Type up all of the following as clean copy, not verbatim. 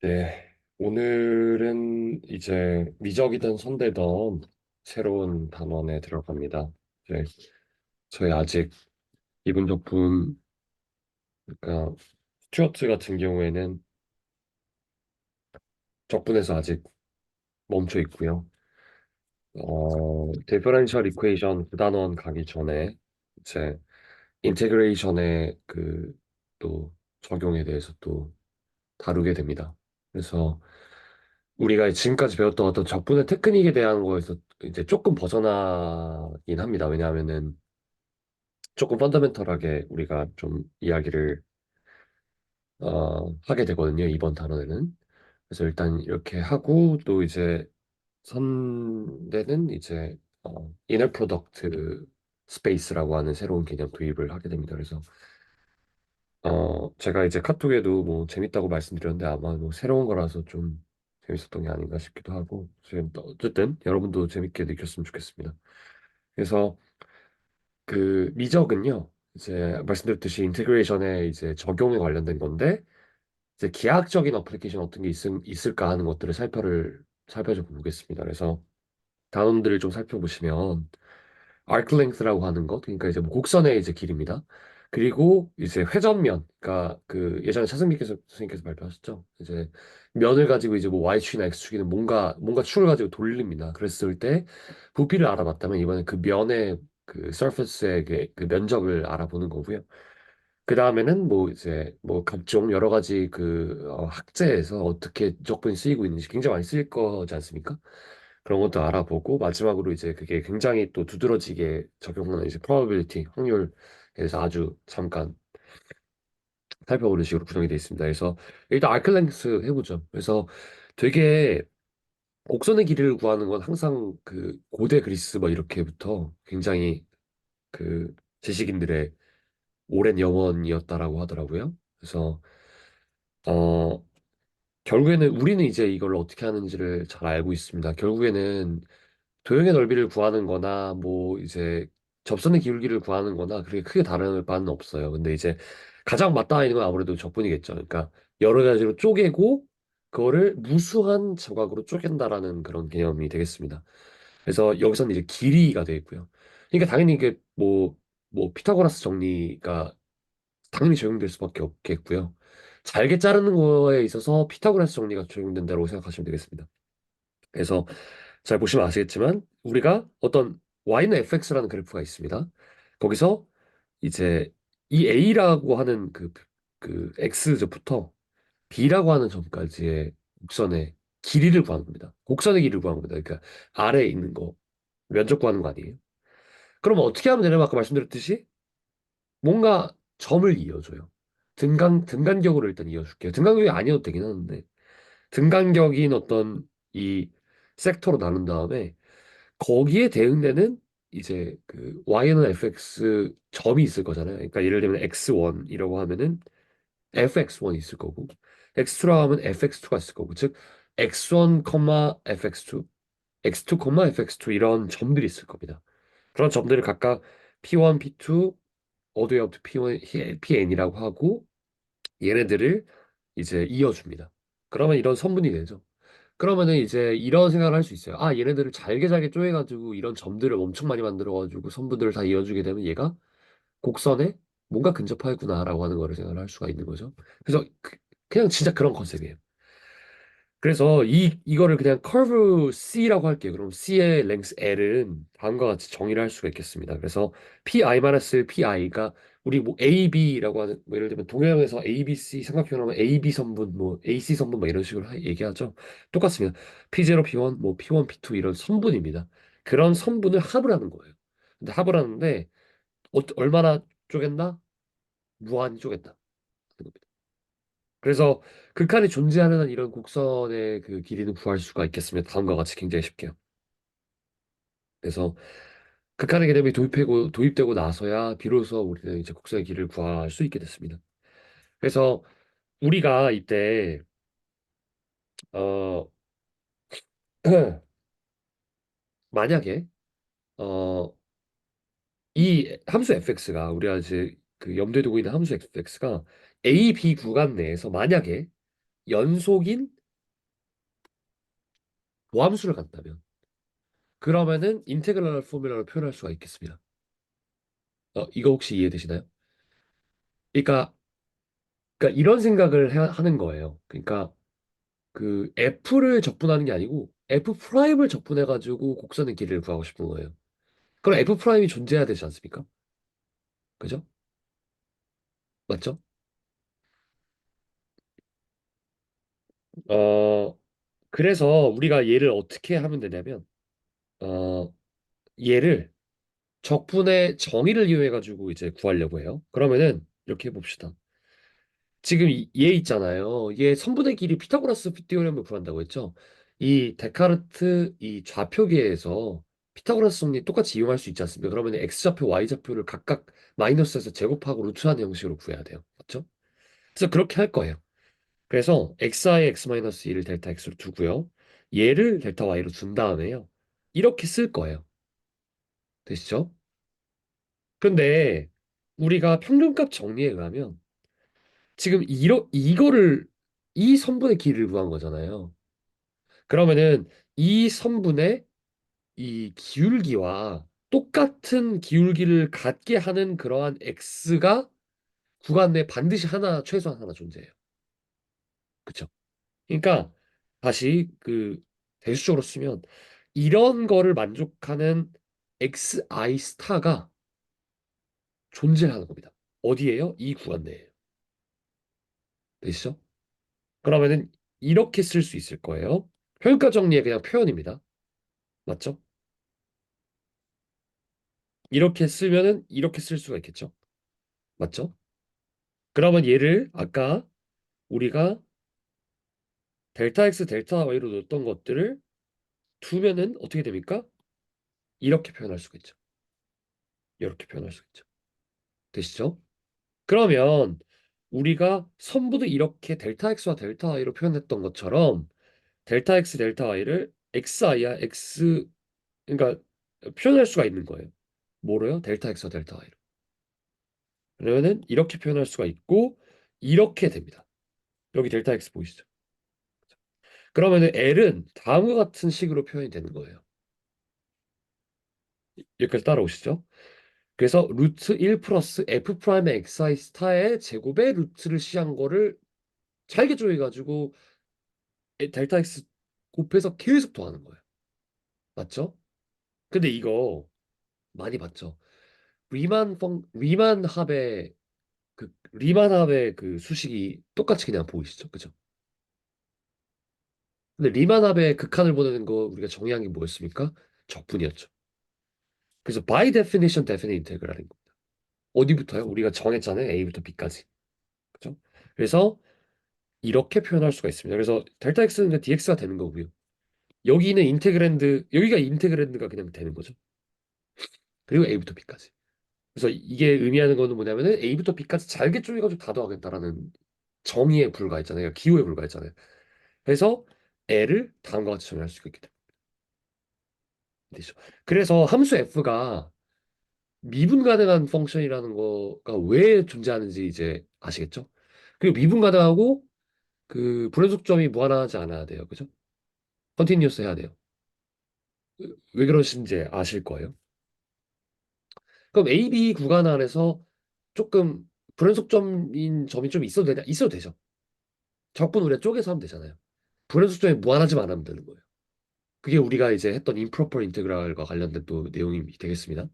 네, 오늘은 이제 미적이든 선대든 새로운 단원에 들어갑니다. 네, 저희 아직 이분 적분, 그러니까 스튜어트 같은 경우에는 적분에서 아직 멈춰 있고요. 디퍼런셜 이퀘이션 그 단원 가기 전에 이제 인테그레이션의 그 또 적용에 대해서 또 다루게 됩니다. 그래서 우리가 지금까지 배웠던 어떤 적분의 테크닉에 대한 거에서 이제 조금 벗어나긴 합니다. 왜냐하면은 조금 펀더멘털하게 우리가 좀 이야기를 하게 되거든요. 이번 단원에는. 그래서 일단 이렇게 하고 또 이제 선대는 이제 이너 프로덕트 스페이스라고 하는 새로운 개념 도입을 하게 됩니다. 그래서 제가 이제 카톡에도 뭐 재밌다고 말씀드렸는데 아마 뭐 새로운 거라서 좀 재밌었던 게 아닌가 싶기도 하고 지금 어쨌든 여러분도 재밌게 느꼈으면 좋겠습니다. 그래서 그 미적은요 이제 말씀드렸듯이 인테그레이션에 이제 적용에 관련된 건데 이제 기하학적인 어플리케이션 어떤 게 있을까 하는 것들을 살펴줘 보겠습니다. 그래서 단원들을 좀 살펴보시면 arc length라고 하는 것, 그러니까 이제 뭐 곡선의 이제 길입니다. 그리고 이제 회전면, 그러니까 그 예전에 차승민께서 선생님께서 발표하셨죠. 이제 면을 가지고 이제 뭐 y축이나 x축이는 뭔가 축을 가지고 돌립니다. 그랬을 때 부피를 알아봤다면 이번에 그 면의 그 surface의 그 면적을 알아보는 거고요. 그 다음에는 뭐 이제 뭐 각종 여러 가지 그 학제에서 어떻게 적분이 쓰이고 있는지 굉장히 많이 쓰일 거지 않습니까? 그런 것도 알아보고 마지막으로 이제 그게 굉장히 또 두드러지게 적용하는 이제 probability 확률에 대해서 아주 잠깐 살펴보는 식으로 구성이 되어 있습니다. 그래서 일단 아크랭스 해보죠. 그래서 되게 곡선의 길이를 구하는 건 항상 그 고대 그리스 뭐 이렇게부터 굉장히 그 지식인들의 오랜 영혼이었다라고 하더라고요. 그래서 어 결국에는 우리는 이제 이걸 어떻게 하는지를 잘 알고 있습니다. 결국에는 도형의 넓이를 구하는 거나 뭐 이제 접선의 기울기를 구하는 거나 그렇게 크게 다른 바는 없어요. 근데 이제 가장 맞닿아 있는 건 아무래도 적분이겠죠. 그러니까 여러 가지로 쪼개고 그거를 무수한 조각으로 쪼갠다라는 그런 개념이 되겠습니다. 그래서 여기서는 이제 길이가 되어 있고요. 그러니까 당연히 이게 뭐 피타고라스 정리가 당연히 적용될 수밖에 없겠고요. 잘게 자르는 거에 있어서 피타고라스 정리가 적용된다고 생각하시면 되겠습니다. 그래서 잘 보시면 아시겠지만 우리가 어떤 y는 fx라는 그래프가 있습니다. 거기서 이제 이 a라고 하는 그 x부터 b라고 하는 점까지의 곡선의 길이를 구하는 겁니다. 곡선의 길이를 구하는 겁니다. 그러니까 아래에 있는 거 면적 구하는 거 아니에요. 그러면 어떻게 하면 되냐면 아까 말씀드렸듯이 뭔가 점을 이어줘요. 등간격으로 일단 이어줄게요. 등간격이 아니어도 되긴 하는데 등간격인 어떤 이 섹터로 나눈 다음에 거기에 대응되는 이제 그 y는 fx 점이 있을 거잖아요. 그러니까 예를 들면 x1이라고 하면은 fx1이 있을 거고 x2라고 하면 fx2가 있을 거고 즉 x1, fx2, x2, fx2 이런 점들이 있을 겁니다. 그런 점들을 각각 p1, p2, order of p1, pn이라고 하고 얘네들을 이제 이어줍니다. 그러면 이런 선분이 되죠. 그러면은 이제 이런 생각을 할 수 있어요. 아, 얘네들을 잘게 잘게 쪼개가지고 이런 점들을 엄청 많이 만들어가지고 선분들을 다 이어주게 되면 얘가 곡선에 뭔가 근접하겠구나라고 하는 거를 생각을 할 수가 있는 거죠. 그래서 그냥 진짜 그런 컨셉이에요. 그래서 이거를 그냥 curve C라고 할게요. 그럼 C의 랭스 L은 다음과 같이 정의를 할 수가 있겠습니다. 그래서 PI-PI가 우리 뭐 AB라고 하는 뭐 예를 들면 동영에서 ABC 삼각형을 하면 AB 선분, 뭐 AC 선분 뭐 이런 식으로 얘기하죠. 똑같습니다. P0, P1, 뭐 P1, P2 이런 선분입니다. 그런 선분을 합을 하는 거예요. 근데 합을 하는데 얼마나 쪼갠다? 무한히 쪼갠다. 그래서 극한이 존재하는 한 이런 곡선의 그 길이는 구할 수가 있겠습니다. 다음과 같이 굉장히 쉽게요. 그래서 극한의 개념이 도입되고 나서야 비로소 우리는 이제 곡선의 길이를 구할 수 있게 됐습니다. 그래서 우리가 이때 어 만약에 어 이 함수 fx가 우리가 이제 그 염두에 두고 있는 함수 fx가 a, b 구간 내에서 만약에 연속인 고함수를 간다면 그러면은 인테그랄 포뮬러로 표현할 수가 있겠습니다. 이거 혹시 이해되시나요? 그러니까 이런 생각을 하는 거예요. 그러니까 그 F를 적분하는 게 아니고 F 프라임을 적분해 가지고 곡선의 길이를 구하고 싶은 거예요. 그럼 F 프라임이 존재해야 되지 않습니까? 그죠? 맞죠? 어, 그래서 우리가 얘를 어떻게 하면 되냐면 어, 얘를 적분의 정의를 이용해 가지고 이제 구하려고 해요. 그러면은 이렇게 해봅시다. 지금 얘 있잖아요. 얘 선분의 길이 피타고라스 티오렘을 구한다고 했죠. 이 데카르트 이 좌표계에서 피타고라스 정리 똑같이 이용할 수 있지 않습니까? 그러면 x좌표, y좌표를 각각 마이너스에서 제곱하고 루트하는 형식으로 구해야 돼요. 맞죠? 그래서 그렇게 할 거예요. 그래서 xi x-1을 델타 x로 두고요. 얘를 델타 y로 둔 다음에요. 이렇게 쓸 거예요. 되시죠? 근데 우리가 평균값 정리에 의하면 지금 이거를 이 선분의 길이를 구한 거잖아요. 그러면은 이 선분의 이 기울기와 똑같은 기울기를 갖게 하는 그러한 x가 구간 내에 반드시 하나 최소한 하나 존재해요. 그쵸? 그러니까 다시 그 대수적으로 쓰면 이런 거를 만족하는 xi 스타가 존재하는 겁니다. 어디에요? 이 구간 내에. 되시죠? 그러면은 이렇게 쓸 수 있을 거예요. 평가 정리의 그냥 표현입니다. 맞죠? 이렇게 쓰면은 이렇게 쓸 수가 있겠죠. 맞죠? 그러면 얘를 아까 우리가 델타 x 델타 y로 넣었던 것들을 두면은 어떻게 됩니까? 이렇게 표현할 수가 있죠. 이렇게 표현할 수가 있죠. 되시죠? 그러면 우리가 선부도 이렇게 델타 x와 델타 y로 표현했던 것처럼 델타 x 델타 y를 xi야 x 그러니까 표현할 수가 있는 거예요. 뭐로요? 델타 x와 델타 y로. 그러면은 이렇게 표현할 수가 있고 이렇게 됩니다. 여기 델타 x 보이시죠? 그러면은 L은 다음과 같은 식으로 표현이 되는 거예요. 여기까지 따라오시죠? 그래서 루트 1 플러스 f 프라임의 xi 스타의 제곱의 루트를 씌한 거를 잘게 쪼개가지고 델타 x 곱해서 계속 더하는 거예요. 맞죠? 근데 이거 많이 봤죠? 리만 합의 그 수식이 똑같이 그냥 보이시죠? 그죠? 근데 리만 합의 극한을 보내는 거 우리가 정의한 게 뭐였습니까? 적분이었죠. 그래서 by definition definite integral인 겁니다. 어디부터요? 우리가 정했잖아요. A부터 B까지. 그죠? 그래서 이렇게 표현할 수가 있습니다. 그래서 델타 X는 그냥 DX가 되는 거고요. 여기는 인테그랜드, 여기가 인테그랜드가 그냥 되는 거죠. 그리고 A부터 B까지. 그래서 이게 의미하는 거는 뭐냐면은 A부터 B까지 잘게 쪼개가지고 다 더하겠다라는 정의에 불과했잖아요. 기호에 불과했잖아요. 그래서 L을 다음과 같이 정의할 수가 있게 되죠. 그래서 함수 F가 미분 가능한 펑션이라는 거가 왜 존재하는지 이제 아시겠죠? 그리고 미분 가능하고 그 불연속점이 무한하지 않아야 돼요. 그죠? 컨티뉴어스 해야 돼요. 왜 그러신지 아실 거예요. 그럼 A, B 구간 안에서 조금 불연속점인 점이 좀 있어도 되냐? 있어도 되죠. 적분 우리가 쪼개서 하면 되잖아요. 불연속점이 무한하지만 않으면 되는 거예요. 그게 우리가 이제 했던 improper integral과 관련된 또 내용이 되겠습니다.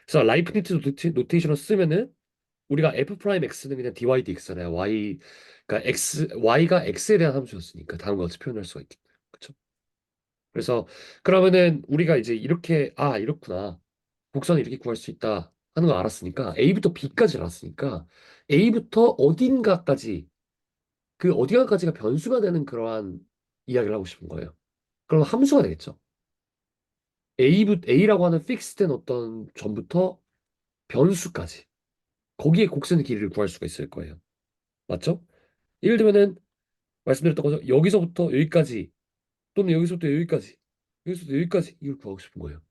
그래서 라이프니츠 노테이션을 쓰면은 우리가 f 프라임 x는 그냥 dy dx잖아요. 그러니까 y가 x에 대한 함수였으니까 다음과 같이 표현할 수가 있겠죠. 그렇죠? 그래서 그러면은 우리가 이제 이렇게 이렇구나. 곡선을 이렇게 구할 수 있다 하는 걸 알았으니까 A부터 B까지 알았으니까 A부터 어딘가까지 그 어디가까지가 변수가 되는 그러한 이야기를 하고 싶은 거예요. 그럼 함수가 되겠죠. A라고 하는 픽스된 어떤 점부터 변수까지 거기에 곡선의 길이를 구할 수가 있을 거예요. 맞죠? 예를 들면은 말씀드렸던 거죠. 여기서부터 여기까지 또는 여기서부터 여기까지 여기서부터 여기까지 이걸 구하고 싶은 거예요.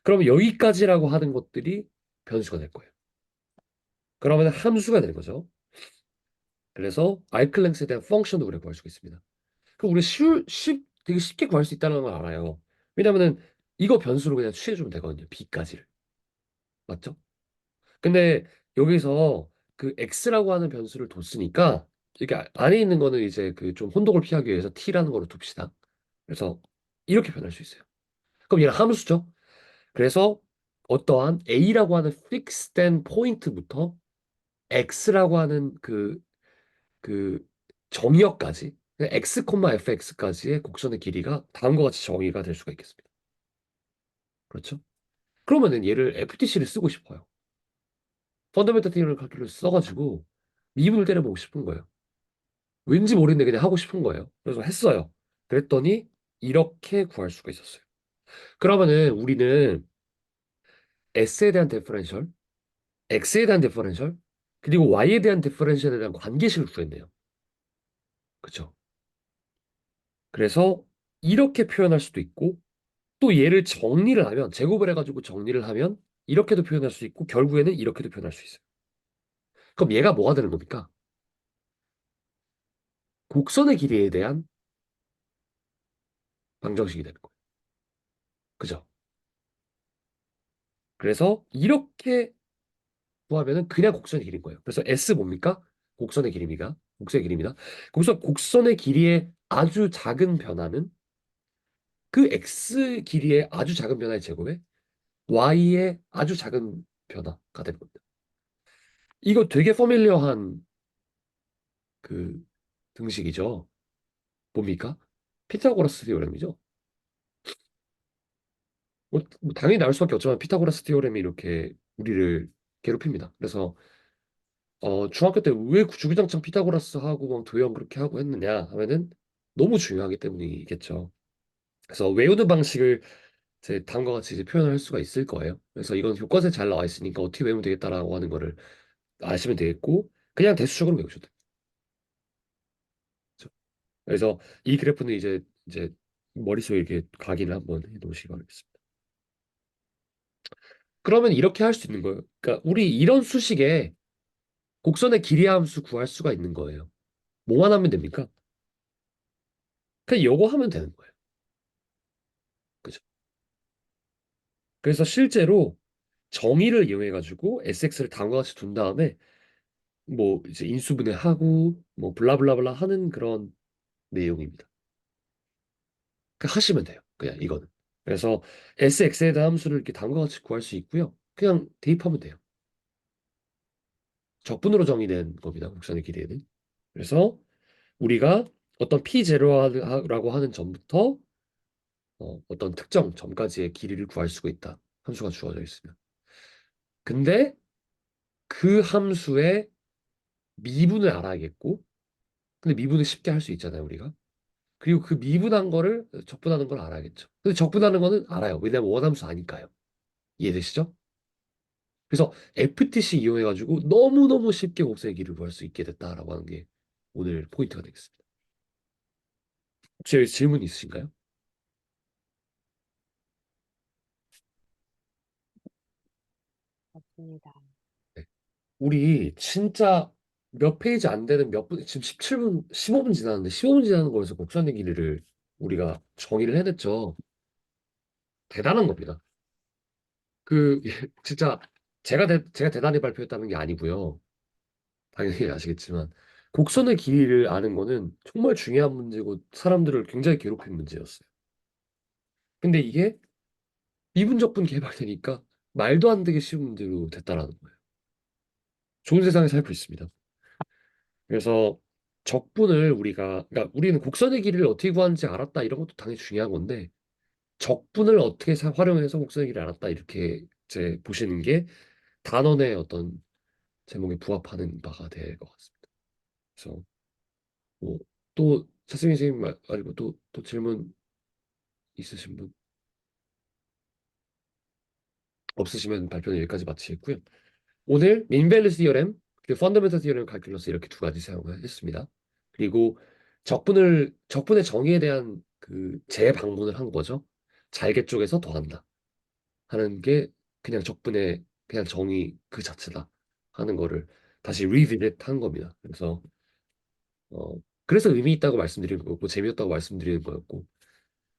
그러면 여기까지라고 하는 것들이 변수가 될 거예요. 그러면 함수가 되는 거죠. 그래서 알클랭스에 대한 펑션도 우리가 구할 수가 있습니다. 그럼 우리 되게 쉽게 구할 수 있다는 걸 알아요. 왜냐면은 이거 변수로 그냥 취해주면 되거든요. b까지를. 맞죠? 근데 여기서 그 x라고 하는 변수를 뒀으니까 이게 안에 있는 거는 이제 그 좀 혼동을 피하기 위해서 t라는 거로 둡시다. 그래서 이렇게 변할 수 있어요. 그럼 얘는 함수죠. 그래서 어떠한 a라고 하는 픽스된 포인트부터 x라고 하는 그 정의역까지 x, fx까지의 곡선의 길이가 다음과 같이 정의가 될 수가 있겠습니다. 그렇죠? 그러면은 얘를 FTC를 쓰고 싶어요. 펀더멘탈 티어리 칼큘러스 써가지고 미분을 때려보고 싶은 거예요. 왠지 모르겠는데 그냥 하고 싶은 거예요. 그래서 했어요. 그랬더니 이렇게 구할 수가 있었어요. 그러면은 우리는 S에 대한 디퍼런셜, X에 대한 디퍼런셜, 그리고 Y에 대한 디퍼런셜에 대한 관계식을 구했네요. 그렇죠? 그래서 이렇게 표현할 수도 있고 또 얘를 정리를 하면 제곱을 해가지고 정리를 하면 이렇게도 표현할 수 있고 결국에는 이렇게도 표현할 수 있어요. 그럼 얘가 뭐가 되는 겁니까? 곡선의 길이에 대한 방정식이 되는 거예요. 그죠? 그래서 이렇게 구하면은 그냥 곡선의 길이인 거예요. 그래서 S 뭡니까? 곡선의 길이입니다. 곡선의 길이입니다. 그래서 곡선의 길이의 아주 작은 변화는 그 X 길이의 아주 작은 변화의 제곱에 Y의 아주 작은 변화가 되는 겁니다. 이거 되게 퍼밀리어한 그 등식이죠. 뭡니까? 피타고라스 티오렘이죠. 뭐 당연히 나올 수밖에 없지만 피타고라스 티오렘이 이렇게 우리를 괴롭힙니다. 그래서 중학교 때 왜 주구장창 피타고라스 하고 막 도형 그렇게 하고 했느냐 하면은 너무 중요하기 때문이겠죠. 그래서 외우는 방식을 이제 다음과 같이 이제 표현할 수가 있을 거예요. 그래서 이건 교과서에 잘 나와 있으니까 어떻게 외우면 되겠다라고 하는 거를 아시면 되겠고 그냥 대수적으로 외우셔도 돼요. 그렇죠? 그래서 이 그래프는 이제 머릿속에 이렇게 각인을 한번 해 놓으시기 바라겠습니다. 그러면 이렇게 할 수 있는 거예요. 그러니까 우리 이런 수식에 곡선의 길이 함수 구할 수가 있는 거예요. 뭐만 하면 됩니까? 그냥 요거 하면 되는 거예요. 그죠? 그래서 실제로 정의를 이용해 가지고 SX를 다음과 같이 둔 다음에 뭐 이제 인수분해하고 뭐 블라블라블라 하는 그런 내용입니다. 그냥 하시면 돼요. 그냥 이거는. 그래서 SX에 대한 함수를 이렇게 다음과 같이 구할 수 있고요. 그냥 대입하면 돼요. 적분으로 정의된 겁니다. 곡선의 길이에는. 그래서 우리가 어떤 P0라고 하는 점부터 어떤 특정 점까지의 길이를 구할 수가 있다. 함수가 주어져 있으면. 근데 그 함수의 미분을 알아야겠고, 근데 미분을 쉽게 할 수 있잖아요, 우리가. 그리고 그 미분한 거를 적분하는 걸 알아야겠죠. 근데 적분하는 거는 알아요. 왜냐면 원함수 아니까요. 이해되시죠? 그래서 FTC 이용해가지고 너무너무 쉽게 곡선의 길이를 구할 수 있게 됐다라고 하는 게 오늘 포인트가 되겠습니다. 혹시 여기 질문 있으신가요? 맞습니다. 네. 우리 진짜 몇 페이지 안 되는 몇 분, 지금 17분, 15분 지났는데 15분 지나는 거에서 곡선의 길이를 우리가 정의를 해냈죠. 대단한 겁니다. 그 진짜 제가 대단히 발표했다는 게 아니고요. 당연히 아시겠지만 곡선의 길이를 아는 거는 정말 중요한 문제고 사람들을 굉장히 괴롭힌 문제였어요. 근데 이게 미분적분 개발되니까 말도 안 되게 쉬운 문제로 됐다라는 거예요. 좋은 세상에 살고 있습니다. 그래서 적분을 그러니까 우리는 곡선의 길이를 어떻게 구하는지 알았다 이런 것도 당연히 중요한 건데 적분을 어떻게 활용해서 곡선의 길이를 알았다 이렇게 이제 보시는 게 단원의 어떤 제목에 부합하는 바가 될 것 같습니다. 그래서 뭐 또 차승희 선생님 말고 또 질문 있으신 분 없으시면 발표는 여기까지 마치겠고요. 오늘 민벨리 티어렘 그리고 펀더멘털 티어렘 칼큘러스 이렇게 두 가지 사용을 했습니다. 그리고 적분의 정의에 대한 그 재방문을 한 거죠. 잘개 쪽에서 더한다 하는 게 그냥 적분의 그냥 정의 그 자체다 하는 거를 다시 리비빗 한 겁니다. 그래서 어 그래서 의미 있다고 말씀드리는 거고 재미없다고 말씀드리는 거였고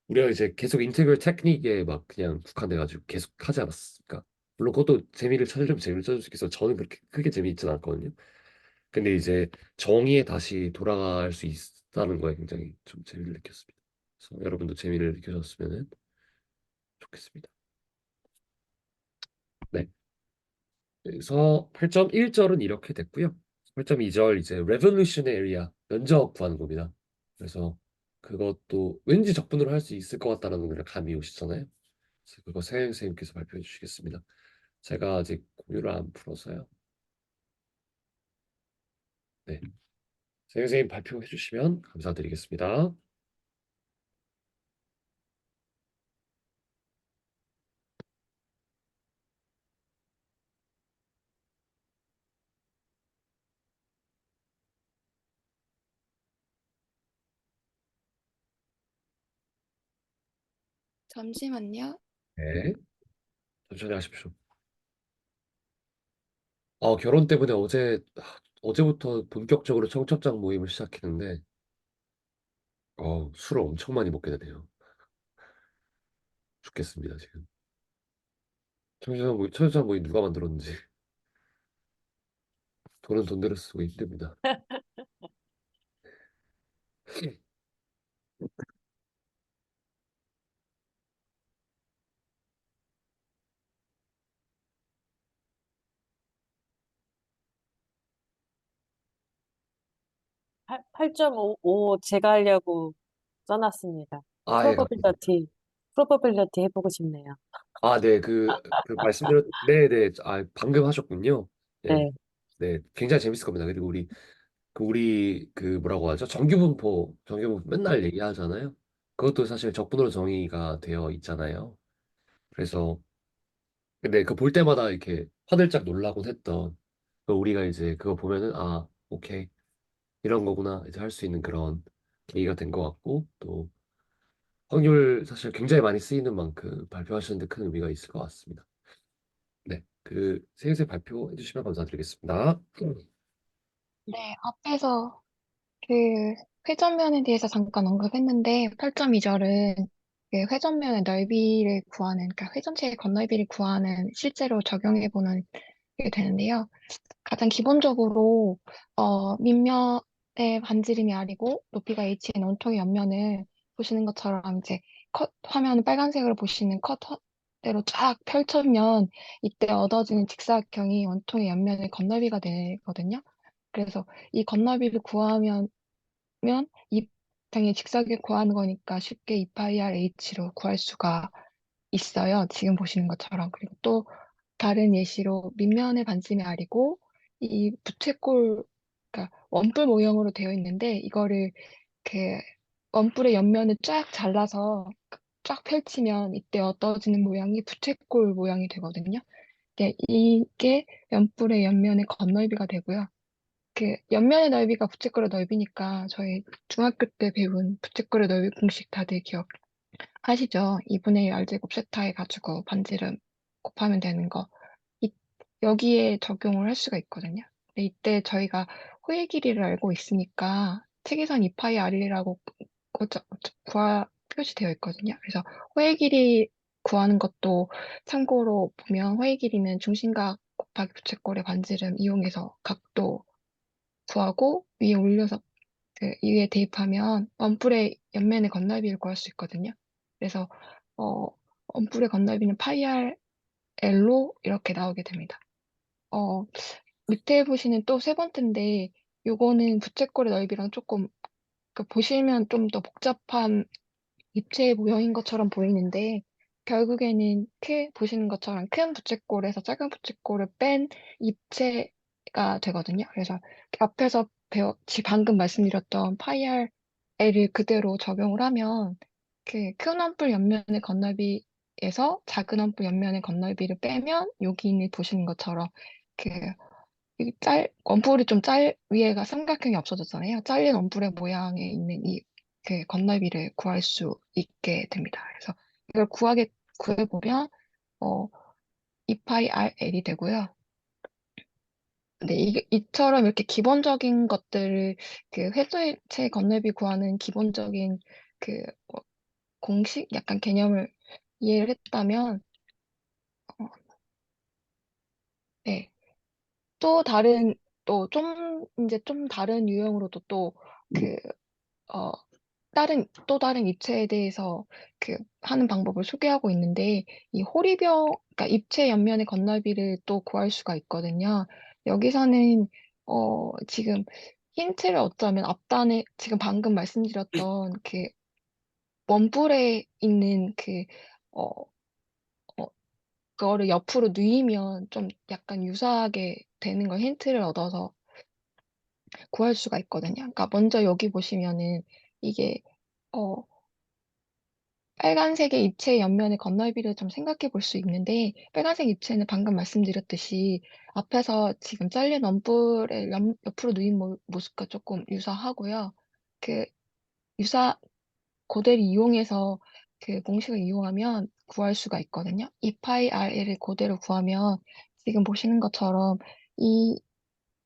우리가 이제 계속 인테그럴 테크닉에 막 그냥 국한돼가지고 계속 하지 않았습니까? 물론 그것도 재미를 찾으려면 재미를 찾을 수 있어서 저는 그렇게 크게 재미있진 않거든요. 근데 이제 정의에 다시 돌아갈 수 있다는 거에 굉장히 좀 재미를 느꼈습니다. 그래서 여러분도 재미를 느끼셨으면 좋겠습니다. 네. 그래서 8.1절은 이렇게 됐고요. 8.2절 이제 revolutionary야 면접 구하는 겁니다. 그래서 그것도 왠지 적분으로 할 수 있을 것 같다는 그런 감이 오시잖아요. 그래서 그거 세영 선생님께서 발표해 주시겠습니다. 제가 아직 공유를 안 풀어서요. 네. 세영 선생님 발표해 주시면 감사드리겠습니다. 잠시만요. 네. 천천히 하십시오. 결혼 때문에 어제부터 본격적으로 청첩장 모임을 시작했는데 술을 엄청 많이 먹게 되네요. 죽겠습니다, 지금. 청첩장 모임 누가 만들었는지 돈은 돈대로 쓰고 힘듭니다. 8.5 제가 하려고 써놨습니다. 예, 감사합니다. 프로버빌리티 해보고 싶네요. 네, 네네, 방금 하셨군요. 네, 네, 네, 굉장히 재밌을 겁니다. 그리고 우리 뭐라고 하죠? 정규분포 맨날 얘기하잖아요. 그것도 사실 적분으로 정의가 되어 있잖아요. 그래서 근데 그 볼 때마다 이렇게 화들짝 놀라곤 했던 우리가 이제 그거 보면은 오케이 이런 거구나 이제 할 수 있는 그런 계기가 된 것 같고 또 확률 사실 굉장히 많이 쓰이는 만큼 발표하시는데 큰 의미가 있을 것 같습니다. 네, 세세 발표해 주시면 감사드리겠습니다. 네, 앞에서 그 회전면에 대해서 잠깐 언급했는데 8.2절은 그 회전면의 넓이를 구하는, 그러니까 회전체의 건널비를 구하는 실제로 적용해보는 게 되는데요. 가장 기본적으로 밑면의 반지름이 R이고 높이가 H인 원통의 옆면을 보시는 것처럼 이제 화면 빨간색으로 보시는 컷대로 쫙 펼쳐면 이때 얻어지는 직사각형이 원통의 옆면의 건널비가 되거든요. 그래서 이 건너비를 구하면 이 당연히 직사각형 구하는 거니까 쉽게 2파이 r h로 구할 수가 있어요. 지금 보시는 것처럼. 그리고 또 다른 예시로 밑면의 반지름이 r이고 이 부채꼴, 그러니까 원뿔 모형으로 되어 있는데 이거를 그 원뿔의 옆면을 쫙 잘라서 쫙 펼치면 이때 얻어지는 모양이 부채꼴 모양이 되거든요. 이게 원뿔의 옆면의 건널비가 되고요. 그 옆면의 넓이가 부채꼴의 넓이니까 저희 중학교 때 배운 부채꼴의 넓이 공식 다들 기억하시죠? 2분의 1 R제곱 세타 해가지고 반지름 곱하면 되는 거. 이, 여기에 적용을 할 수가 있거든요. 근데 이때 저희가 호의 길이를 알고 있으니까 책에선 2파이 R이라고 표시되어 있거든요. 그래서 호의 길이 구하는 것도 참고로 보면 호의 길이는 중심각 곱하기 부채꼴의 반지름 이용해서 각도 구하고 위에 올려서 위에 대입하면 원뿔의 옆면의 건널비를 구할 수 있거든요. 그래서 어, 원뿔의 건널비는 파이 r L로 이렇게 나오게 됩니다. 어, 밑에 보시는 또 세 번째인데 요거는 부채꼴의 넓이랑 조금 보시면 좀 더 복잡한 입체의 모형인 것처럼 보이는데 결국에는 보시는 것처럼 큰 부채꼴에서 작은 부채꼴을 뺀 입체가 되거든요. 그래서 앞에서 방금 말씀드렸던 파이 r L을 그대로 적용을 하면 큰 원뿔 옆면의 건널비에서 작은 원뿔 옆면의 건널비를 빼면 여기 있는 보시는 것처럼 그 원뿔이 위에가 삼각형이 없어졌잖아요. 잘린 원뿔의 모양에 있는 건널비를 구할 수 있게 됩니다. 그래서 이걸 구해보면, 어, 2파이 RL이 되고요. 근데 이처럼 이렇게 기본적인 것들을 회도체 건널비 구하는 기본적인 그 공식 약간 개념을 이해를 했다면, 어, 네. 또 다른, 또 좀, 이제 좀 다른 유형으로도 또 그, 어, 또 다른 입체에 대해서 하는 방법을 소개하고 있는데, 이 호리병, 그러니까 입체 옆면의 건널비를 또 구할 수가 있거든요. 여기서는, 지금 힌트를 얻자면 앞단에 지금 방금 말씀드렸던 원뿔에 있는 어, 어, 그거를 옆으로 누이면 좀 약간 유사하게 되는 걸 힌트를 얻어서 구할 수가 있거든요. 그러니까 먼저 여기 보시면은 이게, 어, 빨간색의 입체의 옆면의 건널비를 좀 생각해 볼 수 있는데, 빨간색 입체는 방금 말씀드렸듯이 앞에서 지금 잘린 원뿔을 옆으로 누인 모습과 조금 유사하고요. 그 유사 그대를 이용해서 공식을 이용하면 구할 수가 있거든요. 2파이 RL을 그대로 구하면 지금 보시는 것처럼 이,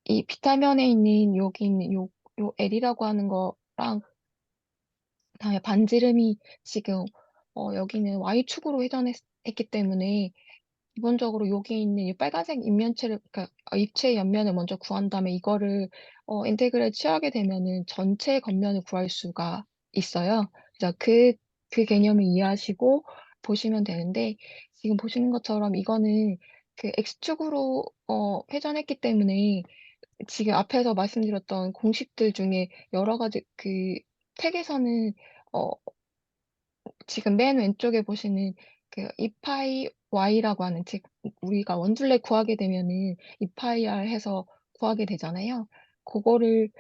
이 비타면에 있는 여기 있는 요 L이라고 하는 거랑 그다음에 반지름이 지금 여기는 Y축으로 회전했기 때문에 기본적으로 여기 있는 이 빨간색 입면체를 그러니까 입체 옆면을 먼저 구한 다음에 이거를 인테그를 취하게 되면은 전체 겉면을 구할 수가 있어요. 그래서 그 개념을 이해하시고 보시면 되는데 지금 보시는 것처럼 이거는 X축으로 회전했기 때문에 지금 앞에서 말씀드렸던 공식들 중에 여러 가지 택에서는 어, 지금 맨 왼쪽에 보시는 2파이 y라고 하는 즉 우리가 원줄레 구하게 되면은 2파이 r 해서 구하게 되잖아요. 그거를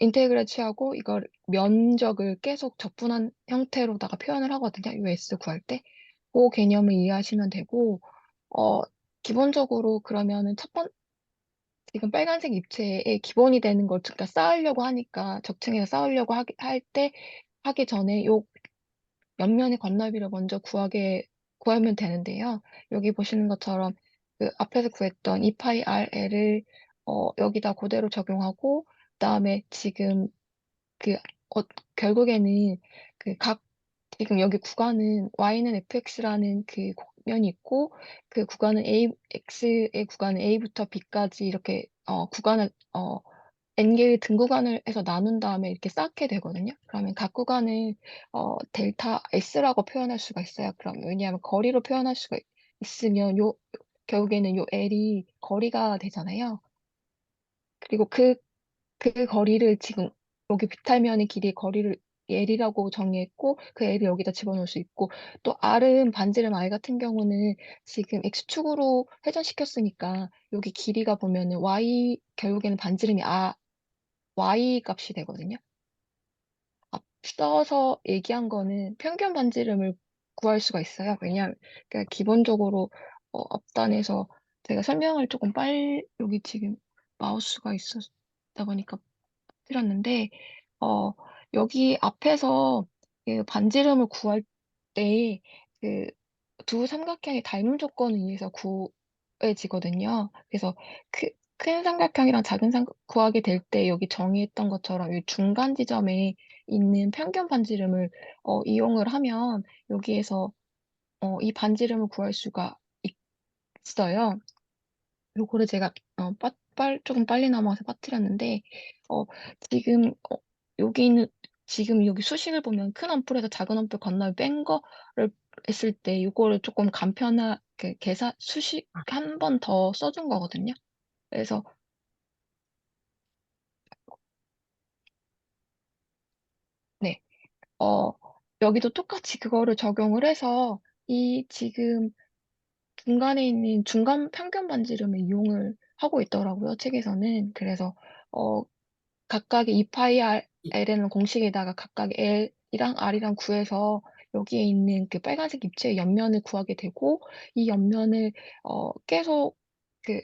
인테그랄 취하고 이걸 면적을 계속 적분한 형태로다가 표현을 하거든요. 이 s 구할 때. 그 개념을 이해하시면 되고 어 기본적으로 그러면은 지금 빨간색 입체의 기본이 되는 걸 그러니까 쌓으려고 하니까 적층해서 쌓으려고 하기 전에 요 옆면의 건널비를 먼저 구하면 되는데요. 여기 보시는 것처럼 앞에서 구했던 2파이 RL을 여기다 그대로 적용하고, 그다음에 지금 그, 어, 결국에는 지금 여기 구간은 Y는 fx라는 그 곡면이 있고, 그 구간은 x의 구간은 A부터 B까지 이렇게 구간을 n개의 등 구간을 해서 나눈 다음에 이렇게 쌓게 되거든요. 그러면 각 구간을 델타 S라고 표현할 수가 있어요. 그럼 왜냐하면 거리로 표현할 수가 있으면 결국에는 요 L이 거리가 되잖아요. 그리고 그 거리를 지금 여기 비탈면의 길이의 거리를 L이라고 정의했고 그 L을 여기다 집어넣을 수 있고 또 R은 반지름 R 같은 경우는 지금 X축으로 회전시켰으니까 여기 길이가 보면은 결국에는 반지름이 Y 값이 되거든요. 앞서서 얘기한 거는 평균 반지름을 구할 수가 있어요. 왜냐하면 그러니까 기본적으로 앞단에서 제가 설명을 조금 여기 지금 마우스가 있었다 보니까 드렸는데 어, 여기 앞에서 반지름을 구할 때 두 삼각형이 닮은 조건에 의해서 구해지거든요. 그래서 큰 삼각형이랑 작은 구하게 될 때 여기 정의했던 것처럼 이 중간 지점에 있는 평균 반지름을 이용을 하면 여기에서 이 반지름을 구할 수가 있어요. 요거를 제가 조금 빨리 넘어가서 빠뜨렸는데 어, 지금 여기 있는 지금 여기 수식을 보면 큰 엄풀에서 작은 엄풀 건너에 뺀 거를 했을 때 요거를 조금 간편하게 계산 수식 한 번 더 써준 거거든요. 그래서 네, 어, 여기도 똑같이 그거를 적용을 해서 이 지금 중간에 있는 중간 평균 반지름을 이용을 하고 있더라고요, 책에서는. 그래서 어, 각각의 2파이 L에는 공식에다가 각각 L이랑 R이랑 구해서 여기에 있는 그 빨간색 입체의 옆면을 구하게 되고 이 옆면을 계속 그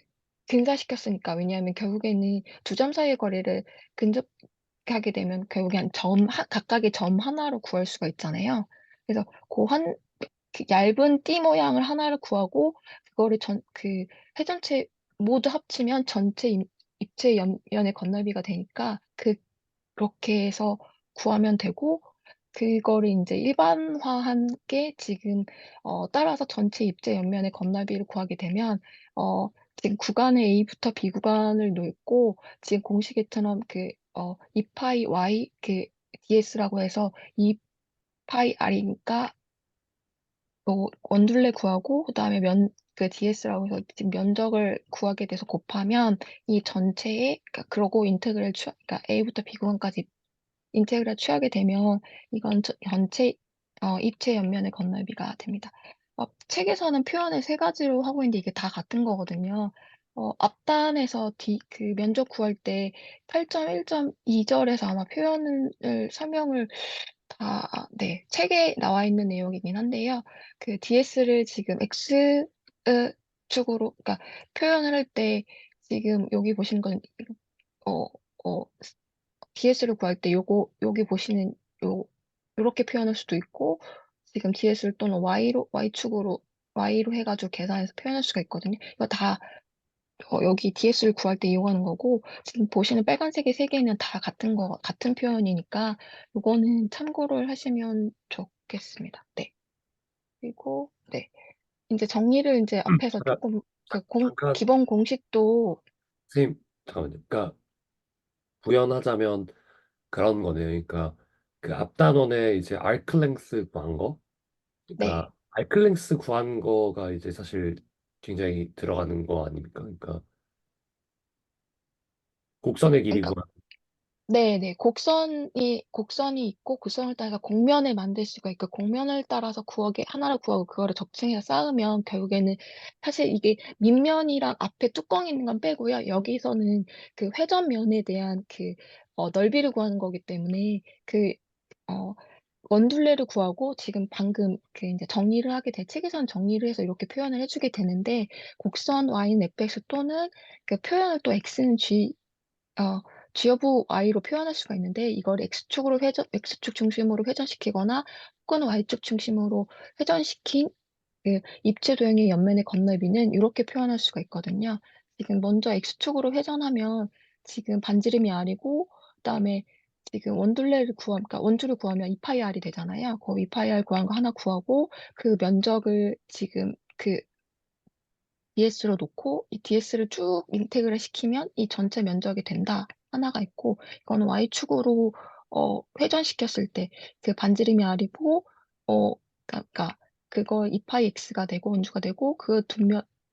근사시켰으니까 왜냐하면 결국에는 두 점 사이의 거리를 근접하게 되면 결국에 각각의 점 하나로 구할 수가 있잖아요. 그래서 그 얇은 띠 모양을 하나를 구하고 그거를 회전체 모두 합치면 전체 입체 옆면의 건널비가 되니까 그렇게 해서 구하면 되고 그거를 이제 일반화한 게 지금 따라서 전체 입체 옆면의 건널비를 구하게 되면 지금 구간을 A부터 B 구간을 놓고 지금 공식에처럼 2파이 Y DS라고 해서 2파이 R이니까 원둘레 구하고 그다음에 DS라고 해서 지금 면적을 구하게 돼서 곱하면 이 전체에 그러고 그러니까 A부터 B 구간까지 인테그랄 취하게 되면 이건 전체 입체 옆면의 건널비가 됩니다. 책에서는 표현을 세 가지로 하고 있는데 이게 다 같은 거거든요. 앞단에서 그 면적 구할 때 8.1.2절에서 아마 표현을 설명을 책에 나와 있는 내용이긴 한데요. 그 DS를 지금 X 축으로, 그러니까 표현을 할 때 지금 여기 보시는 건 어, 어, DS를 구할 때 여기 보시는 요렇게 표현할 수도 있고, 지금 DS를 또는 Y로 해가지고 계산해서 표현할 수가 있거든요. 이거 다 여기 DS를 구할 때 이용하는 거고, 지금 보시는 빨간색의 세 개는 다 같은 표현이니까, 요거는 참고를 하시면 좋겠습니다. 네. 그리고, 네. 이제 정리를 이제 앞에서 잠깐, 조금, 잠깐, 기본 공식도, 선생님, 잠깐만요. 그러니까 구현하자면 그런 거네요. 그러니까 그 앞단원에 이제 알클랭스 구한 거, 네. 그러니까 알클랭스 구한 거가 이제 사실 굉장히 들어가는 거 아닙니까? 그러니까 곡선의 길이 그러니까 구한. 네네. 곡선이 있고, 곡선을 따라서 곡면을 만들 수가 있고, 곡면을 따라서 하나를 구하고, 그거를 적층해서 쌓으면, 결국에는, 사실 이게 밑면이랑 앞에 뚜껑이 있는 건 빼고요. 여기서는 그 회전면에 대한 넓이를 구하는 거기 때문에, 어, 원둘레를 구하고, 지금 방금 이제 정리를 하게 책에서는 정리를 해서 이렇게 표현을 해주게 되는데, 곡선 Y는 fx 또는 그 표현을 또 x는 어, G여부 Y로 표현할 수가 있는데 이걸 X축 중심으로 회전시키거나 혹은 Y축 중심으로 회전시킨 입체 도형의 옆면의 건너비는 이렇게 표현할 수가 있거든요. 지금 먼저 X축으로 회전하면 지금 반지름이 R이고 그다음에 지금 그러니까 원줄을 구하면 2파이 R이 되잖아요. 그 2파이 R 구한 거 하나 구하고 그 면적을 지금 DS로 놓고 이 DS를 쭉 인테그를 시키면 이 전체 면적이 된다. 하나가 있고 이거는 Y축으로 회전시켰을 때 그 반지름이 R이고 그러니까 그거 2파이 X가 되고 원주가 되고 그 두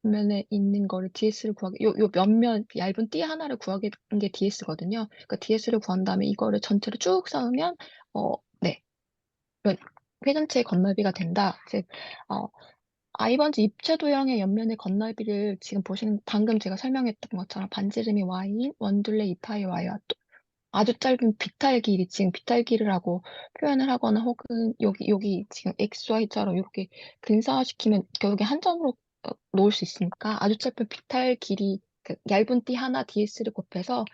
면에 있는 거를 DS를 구하기 요 면면 얇은 띠 하나를 구하게 된 게 DS거든요. 그러니까 DS를 구한 다음에 이거를 전체로 쭉 쌓으면 네. 회전체의 건널비가 된다. 즉 아이번즈 입체 도형의 옆면의 건널비를 지금 보시는 방금 제가 설명했던 것처럼 반지름이 Y인 원둘레 2파이 Y와 또 아주 짧은 비탈 길이 지금 비탈 길이라고 표현을 하거나 혹은 여기 지금 XY자로 이렇게 근사화시키면 결국에 한 점으로 놓을 수 있으니까 아주 짧은 비탈 길이 얇은 띠 하나 DS를 곱해서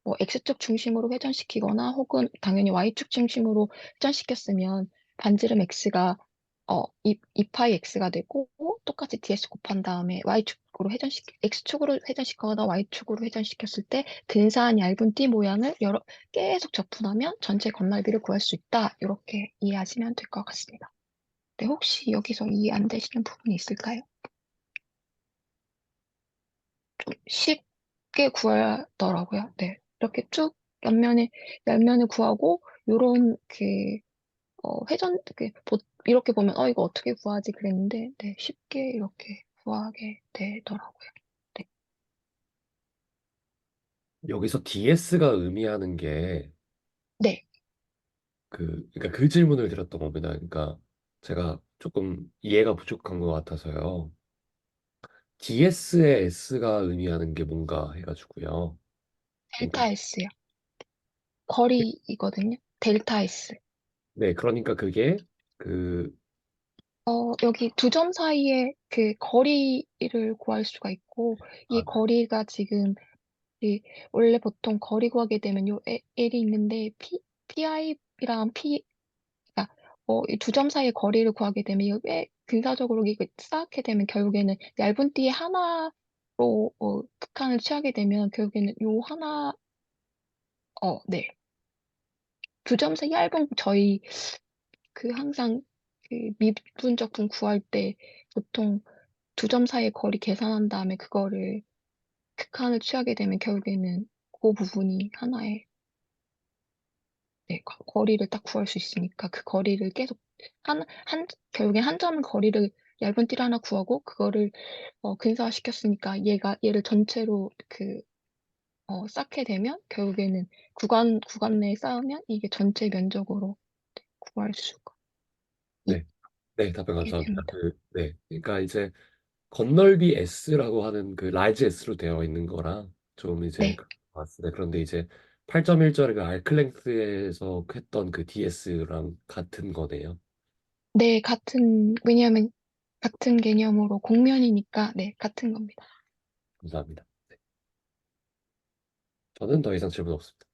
뭐 X축 중심으로 회전시키거나 혹은 당연히 Y축 중심으로 회전시켰으면 반지름 X가 2파이 X가 되고 똑같이 DS 곱한 다음에 X축으로 회전시키거나 Y축으로 회전시켰을 때 근사한 얇은 띠 모양을 계속 접근하면 전체 건널비를 구할 수 있다. 이렇게 이해하시면 될 것 같습니다. 네, 혹시 여기서 이해 안 되시는 부분이 있을까요? 좀 쉽게 구하더라고요. 네. 이렇게 쭉 옆면을 구하고, 요런 이렇게 보면, 이거 어떻게 구하지? 그랬는데, 네, 쉽게 이렇게 구하게 되더라고요. 네. 여기서 DS가 의미하는 게 네. 그러니까 그 질문을 드렸던 겁니다. 그러니까 제가 조금 이해가 부족한 것 같아서요. DS의 S가 의미하는 게 뭔가 해가지고요. 그러니까 델타 S요. 거리이거든요. 델타 S. 네, 그러니까 그게 그 여기 두 점 사이의 거리를 구할 수가 있고, 이 아, 거리가 지금, 이, 원래 보통 거리 구하게 되면 L이 있는데, PI랑 그러니까, 이 두 점 사이의 거리를 구하게 되면, 이게 근사적으로 이거 쌓게 되면 결국에는 얇은 띠에 하나로, 극한을 취하게 되면 결국에는 요 하나, 네. 두 점 사이 얇은 그 항상 그 미분적분 구할 때 보통 두 점 사이의 거리 계산한 다음에 그거를 극한을 취하게 되면 결국에는 그 부분이 하나의 네, 거리를 딱 구할 수 있으니까 그 거리를 계속 결국엔 한 점은 거리를 얇은 띠를 하나 구하고 그거를 근사화시켰으니까 얘를 전체로 쌓게 되면 결국에는 구간 내에 쌓으면 이게 전체 면적으로 구할 수가 네, 네, 답변 있게 감사합니다. 됩니다. 네, 그러니까 이제 건널비 S라고 하는 그 라지 S로 되어 있는 거라 좀 이제 네, 맞습니다. 그런데 이제 8.1절의 그 알클랭스에서 했던 그 DS랑 같은 거네요. 네, 왜냐하면 같은 개념으로 공면이니까 네, 같은 겁니다. 감사합니다. 네, 저는 더 이상 질문 없습니다.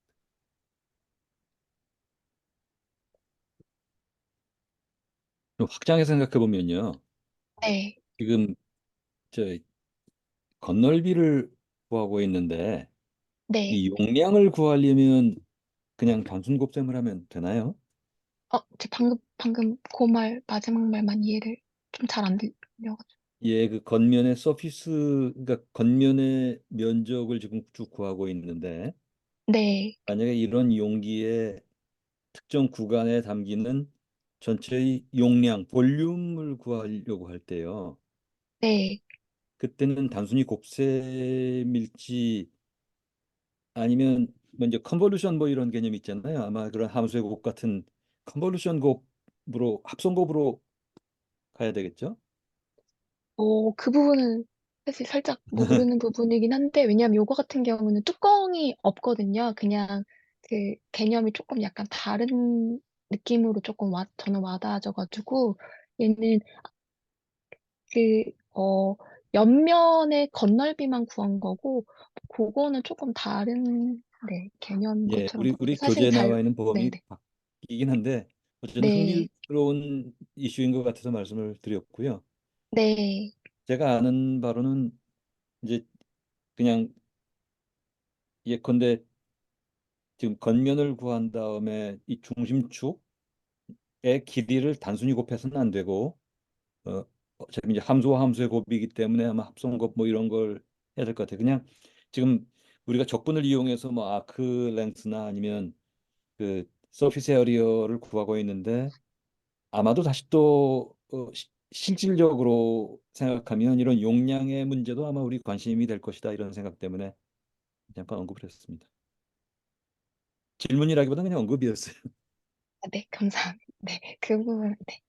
좀 확장해서 생각해 보면요. 네, 지금 저 건널비를 구하고 있는데 네. 이 용량을 구하려면 그냥 단순 곱셈을 하면 되나요? 제 방금 그 마지막 말만 이해를 좀 잘 안 들려가지고. 예, 그 겉면의 서피스, 그러니까 겉면의 면적을 지금 쭉 구하고 있는데 네, 만약에 이런 용기의 특정 구간에 담기는 전체의 용량, 볼륨을 구하려고 할 때요. 네, 그때는 단순히 곱셈일지 아니면 먼저 컨볼루션 뭐 이런 개념 있잖아요. 아마 그런 함수의 곱 같은 컨볼루션 곱으로 합성곱으로 가야 되겠죠? 그 부분은 사실 살짝 모르는 부분이긴 한데, 왜냐하면 요거 같은 경우는 뚜껑이 없거든요. 그냥 그 개념이 조금 약간 다른 느낌으로 조금 저는 와닿아져가지고, 얘는 그, 어, 옆면의 건널비만 구한 거고, 그거는 조금 다른, 네, 개념인 예, 것처럼 우리 보여요. 사실 교재에 나와 있는 네네. 범위 바뀌긴 한데 어쨌든 네, 흥미로운 이슈인 것 같아서 말씀을 드렸고요. 네, 제가 아는 바로는 이제 그냥 예컨대 지금 겉면을 구한 다음에 이 중심축의 길이를 단순히 곱해서는 안 되고 어, 어차피 이제 함수와 함수의 곱이기 때문에 아마 합성곱 뭐 이런 걸 해야 될 것 같아요. 그냥 지금 우리가 적분을 이용해서 뭐 아크 랭스나 아니면 그 서피스 에어리어를 구하고 있는데 아마도 다시 또 실질적으로 생각하면 이런 용량의 문제도 아마 우리 관심이 될 것이다 이런 생각 때문에 잠깐 언급을 했습니다. 질문이라기보다는 그냥 언급이었어요. 네, 감사합니다. 네, 그 부분, 네.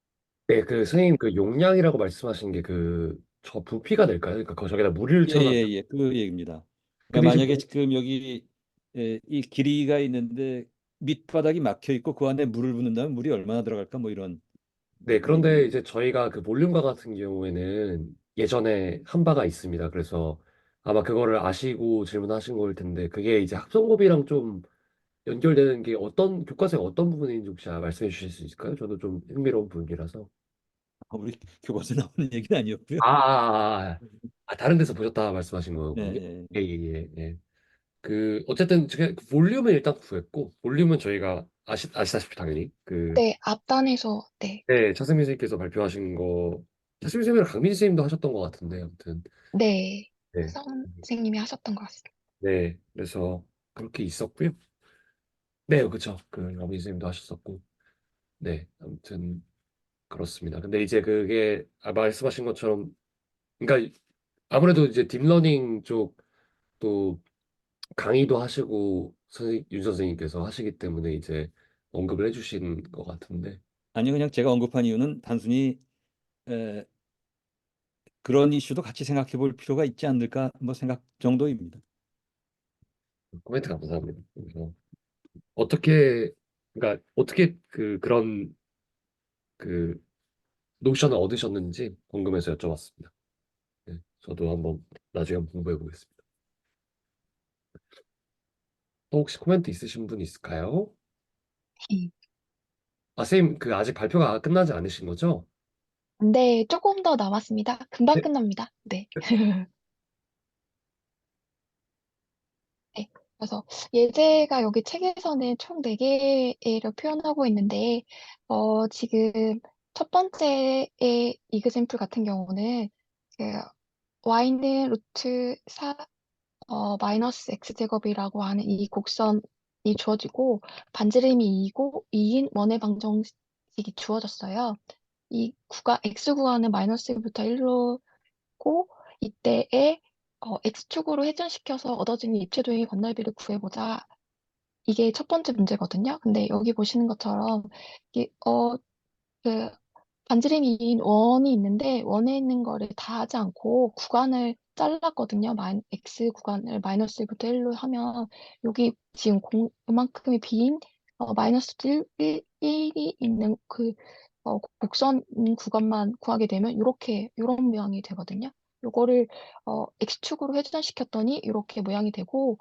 네, 그 선생님 그 용량이라고 말씀하신 게 그 저 부피가 될까요? 그러니까 거기다 물을 채워놨 예예예 그 얘기입니다. 그 그러니까 대신 만약에 지금 여기 이 길이가 있는데 밑바닥이 막혀 있고 그 안에 물을 붓는다면 물이 얼마나 들어갈까 뭐 이런 네, 그런데 얘기입니다. 이제 저희가 그 볼륨과 같은 경우에는 예전에 한 바가 있습니다. 그래서 아마 그거를 아시고 질문하신 거일 텐데 그게 이제 합성곱이랑 좀 연결되는 게 어떤 교과서에 어떤 부분인지 혹시 말씀해 주실 수 있을까요? 저도 좀 흥미로운 부분이라서. 우리 교과서에 나오는 얘기는 아니었고요. 다른 데서 보셨다 말씀하신 네, 거군요. 예. 예, 예, 예. 예. 그 어쨌든 제가 그 볼륨은 일단 구했고 볼륨은 저희가 아시다시피 당연히 그 네, 앞단에서, 네, 네, 차승민 선생님께서 발표하신 거 차승민 선생님이랑 강민 선생님도 하셨던 것 같은데 아무튼 네, 네, 선생님이 하셨던 것 같습니다. 네, 그래서 그렇게 있었고요. 네, 그렇죠. 그 강민 선생님도 하셨었고 네, 아무튼 그렇습니다. 근데 이제 그게 말씀하신 것처럼 그러니까 아무래도 이제 딥러닝 쪽 또 강의도 하시고 윤 선생님께서 하시기 때문에 이제 언급을 해주신 것 같은데 아니 그냥 제가 언급한 이유는 단순히 에, 그런 이슈도 같이 생각해 볼 필요가 있지 않을까 뭐 생각 정도입니다. 코멘트 감사합니다. 그래서 어떻게 그러니까 어떻게 그런 그 노션을 얻으셨는지 궁금해서 여쭤봤습니다. 네, 저도 한번 나중에 한번 공부해 보겠습니다. 또 혹시 코멘트 있으신 분 있을까요? 음. 선생님 그 아직 발표가 끝나지 않으신 거죠? 네, 조금 더 남았습니다. 금방 네. 끝납니다. 네. 네. 그래서 예제가 여기 책에서는 총 4개를 표현하고 있는데, 지금 첫 번째의 이그샘플 같은 경우는 그 y는 루트 4 마이너스 x제곱이라고 하는 이 곡선이 주어지고 반지름이 2고 2인 원의 방정식이 주어졌어요. 이 구간 x 구간은 마이너스 1부터 1로고 이때에 x축으로 회전시켜서 얻어지는 입체도형의 건널비를 구해보자. 이게 첫 번째 문제거든요. 근데 여기 보시는 것처럼 이게 그 반지름이 원이 있는데 원에 있는 거를 다 하지 않고 구간을 잘랐거든요. x 구간을 마이너스 1부터 1로 하면 여기 지금 이만큼이 빈 마이너스 1이 있는 그 곡선 구간만 구하게 되면 이런 모양이 되거든요. 요거를 x축으로 회전시켰더니 이렇게 모양이 되고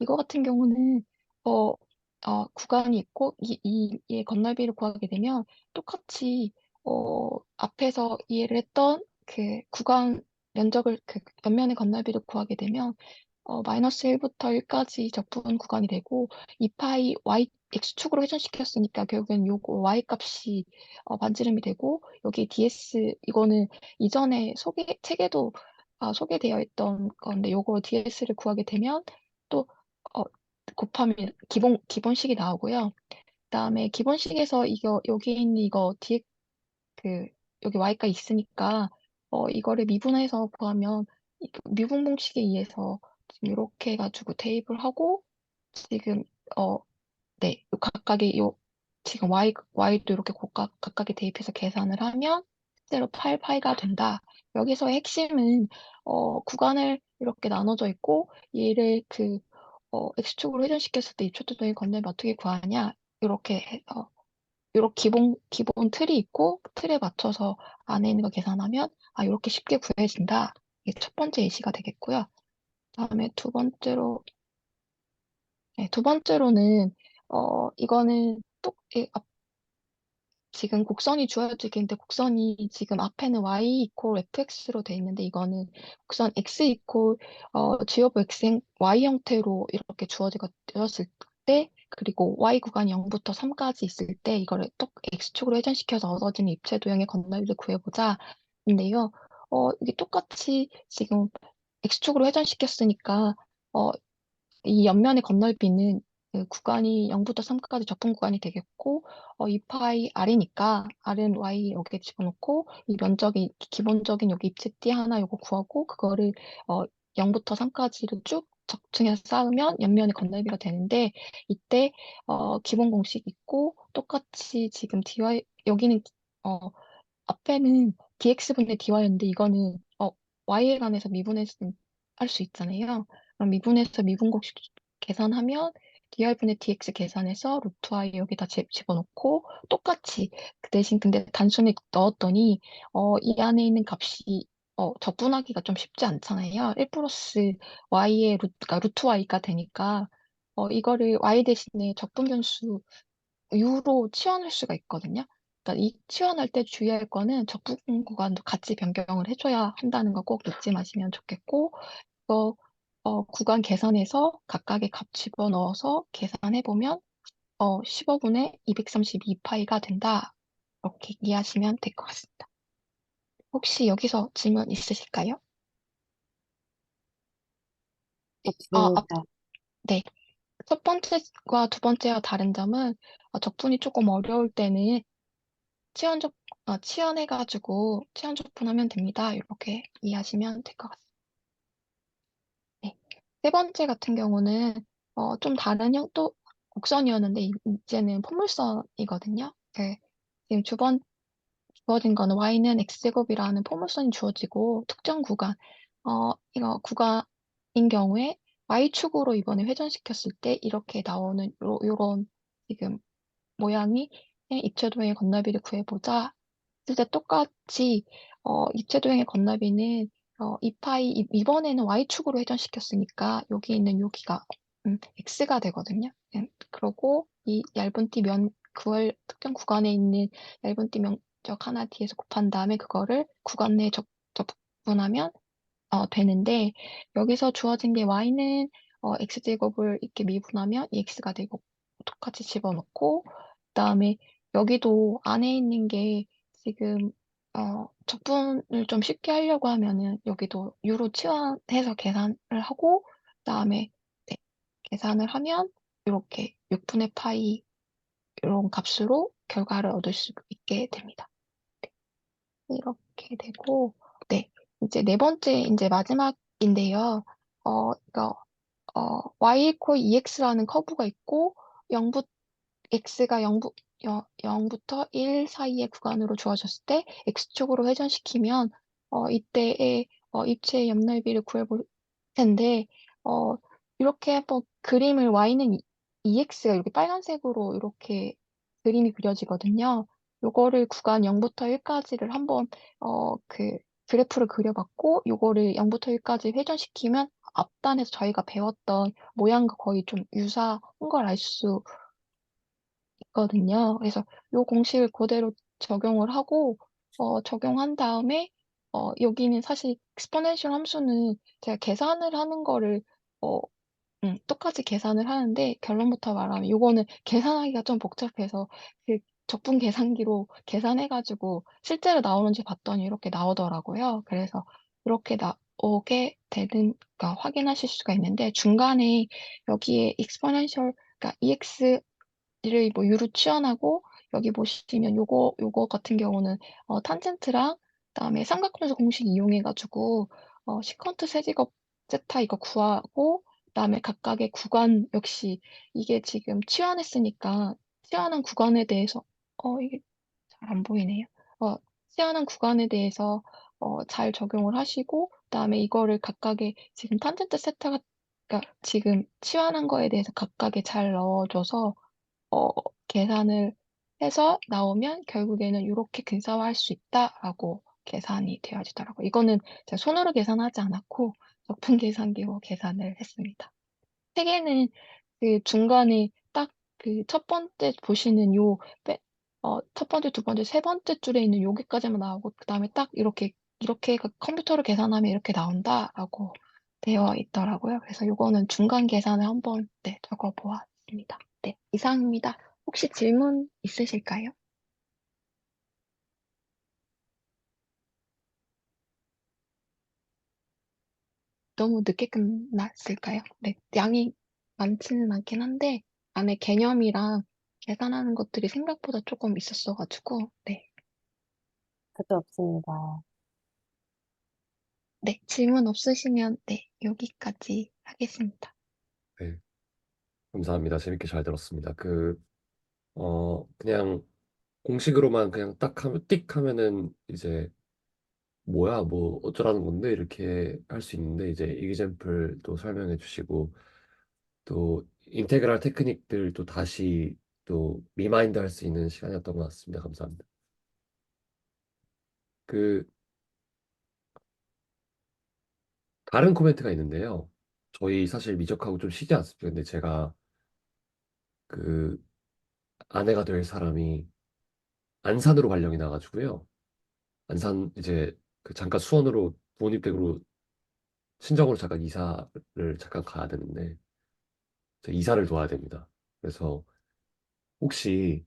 이거 같은 경우는 어, 구간이 있고 이의 건널비를 구하게 되면 똑같이 앞에서 이해를 했던 그 구간 면적을 그 옆면의 건널비를 구하게 되면 마이너스 1부터 1까지 적분 구간이 되고 2파이 y x축으로 회전시켰으니까 결국엔 요거 y 값이 반지름이 되고 여기 ds 이거는 이전에 책에도 소개되어 있던 건데 요거 ds를 구하게 되면 또 어, 곱하면 기본식이 나오고요. 그다음에 기본식에서 이거 여기 있는 이거 뒤에 그 여기 y가 있으니까 이거를 미분해서 구하면 미분 공식에 의해서 지금 이렇게 해가지고 대입을 하고 지금 어 네, 요 각각의 요 지금 y도 이렇게 각각에 대입해서 계산을 하면 실제로 8파이가 된다. 여기서의 핵심은 구간을 이렇게 나눠져 있고 얘를 x축으로 회전시켰을 때 입초도형의 건널비 어떻게 구하냐 이렇게 해서 이렇게 기본 틀이 있고 틀에 맞춰서 안에 있는 거 계산하면 이렇게 쉽게 구해진다. 이게 첫 번째 예시가 되겠고요. 다음에 두 번째로는 이거는 지금 곡선이 주어지겠는데 곡선이 지금 앞에는 y 이퀄 fx로 돼 있는데 이거는 곡선 x 이퀄 g of x는 y 형태로 이렇게 주어졌을 때 그리고 y 구간이 0부터 3까지 있을 때 이거를 또 x축으로 회전시켜서 얻어지는 입체 도형의 건널비를 구해보자. 인데요. 이게 똑같이 지금 x축으로 회전시켰으니까 어, 이 옆면의 건널비는 그 구간이 0부터 3까지 적분 구간이 되겠고 2파이 r이니까 r은 y 여기에 집어넣고 이 면적이 기본적인 여기 입체띠 하나 요거 구하고 그거를 0부터 3까지를 쭉 적층해서 쌓으면 옆면의 건널비가 되는데 이때 기본 공식 있고 똑같이 지금 dy 여기는 어, 앞에는 dx분의 dy였는데 이거는 y에 관해서 미분해서 할 수 있잖아요. 그럼 미분해서 미분공식 계산하면 dr분의 dx 계산해서 루트 y 여기다 집어넣고 똑같이 그 대신 근데 단순히 넣었더니 이 안에 있는 값이 적분하기가 좀 쉽지 않잖아요. 1 플러스 y의 그러니까 루트 y가 되니까 이거를 y 대신에 적분 변수 u로 치환할 수가 있거든요. 그러니까 이 치환할 때 주의할 거는 적분 구간도 같이 변경을 해줘야 한다는 거 꼭 잊지 마시면 좋겠고, 또 구간 계산해서 각각의 값 집어넣어서 계산해보면 15분의 232파이가 된다. 이렇게 이해하시면 될 것 같습니다. 혹시 여기서 질문 있으실까요? 아, 없습니다. 네. 첫 번째와 두 번째와 다른 점은 적분이 조금 어려울 때는 치환적, 치환해가지고 치환적분하면 됩니다. 이렇게 이해하시면 될 것 같습니다. 네. 세 번째 같은 경우는 좀 다른 또 곡선이었는데 이제는 포물선이거든요. 네. 지금 주어진 거는 y는 x제곱이라는 포물선이 주어지고 특정 구간, 이거 구간인 경우에 y축으로 이번에 회전시켰을 때 이렇게 나오는 요런 지금 모양이 입체도형의 건널비를 구해보자. 했을 때 똑같이 입체도형의 건널비는 2파이 이번에는 y축으로 회전시켰으니까 여기 있는 여기가 x가 되거든요. 그러고 이 얇은 띠 특정 구간에 있는 얇은 띠 면적 하나 뒤에서 곱한 다음에 그거를 구간 내에 적분하면 되는데 여기서 주어진 게 y는 x제곱을 이렇게 미분하면 2x가 되고 똑같이 집어넣고 그다음에 여기도 안에 있는 게 지금 적분을 좀 쉽게 하려고 하면은 여기도 u로 치환해서 계산을 하고 그다음에 네, 계산을 하면 이렇게 6분의 파이 이런 값으로 결과를 얻을 수 있게 됩니다. 네, 이렇게 되고 네 이제 네 번째 이제 마지막인데요. 이거 y equal 2x라는 커브가 있고 0부터 x가 0부터 1 사이의 구간으로 주어졌을 때 x축으로 회전시키면 이때의 입체의 옆넓이를 구해볼 텐데 어, 이렇게 한번 그림을 y는 2x가 이렇게 빨간색으로 이렇게 그림이 그려지거든요. 요거를 구간 0부터 1까지를 한번 그 그래프를 그려봤고 요거를 0부터 1까지 회전시키면 앞단에서 저희가 배웠던 모양과 거의 좀 유사한 걸 알 수 있거든요. 그래서 요 공식을 그대로 적용을 하고 적용한 다음에 여기는 사실 exponential 함수는 제가 계산을 하는 거를 어, 똑같이 계산을 하는데 결론부터 말하면 요거는 계산하기가 좀 복잡해서 그 적분 계산기로 계산해가지고 실제로 나오는지 봤더니 이렇게 나오더라고요. 그래서 이렇게 나오게 되는, 가 확인하실 수가 있는데 중간에 여기에 exponential, 그러니까 EX를 뭐 유로 취한하고 여기 보시면 요거 같은 경우는 탄젠트랑 그다음에 삼각함수 공식 이용해가지고 시컨트 세제곱 제타 이거 구하고 그다음에 각각의 구간 역시 이게 지금 치환했으니까 치환한 구간에 대해서 이게 잘 안 보이네요. 치환한 구간에 대해서 잘 적용을 하시고 그다음에 이거를 각각의 지금 탄젠트 세타가 그러니까 지금 치환한 거에 대해서 각각에 잘 넣어줘서 어, 계산을 해서 나오면 결국에는 이렇게 근사화할 수 있다라고 계산이 되어지더라고요. 이거는 제가 손으로 계산하지 않았고 적분 계산기로 계산을 했습니다. 세 개는 그 중간에 딱 그 첫 번째 보시는 첫 번째, 두 번째, 세 번째 줄에 있는 여기까지만 나오고 그다음에 딱 이렇게 그 컴퓨터로 계산하면 이렇게 나온다라고 되어 있더라고요. 그래서 요거는 중간 계산을 한번 네, 적어 보았습니다. 네, 이상입니다. 혹시 질문 있으실까요? 너무 늦게 끝났을까요? 네, 양이 많지는 않긴 한데 안에 개념이랑 계산하는 것들이 생각보다 조금 있었어가지고 네, 그도 없습니다. 네, 질문 없으시면 네, 여기까지 하겠습니다. 네, 감사합니다. 재밌게 잘 들었습니다. 그냥 공식으로만 그냥 딱 하면 띡 하면은 이제 뭐야 뭐 어쩌라는 건데 이렇게 할 수 있는데 이제 이그젬플도 설명해 주시고 또 인테그랄 테크닉들도 다시 또 리마인드 할 수 있는 시간이었던 것 같습니다. 감사합니다. 그 다른 코멘트가 있는데요. 저희 사실 미적하고 좀 쉬지 않습니까? 근데 제가 그 아내가 될 사람이 안산으로 발령이 나가지고요. 안산 이제 그 잠깐 수원으로 부모님 댁으로 친정으로 잠깐 이사를 잠깐 가야 되는데 제가 이사를 도와야 됩니다. 그래서 혹시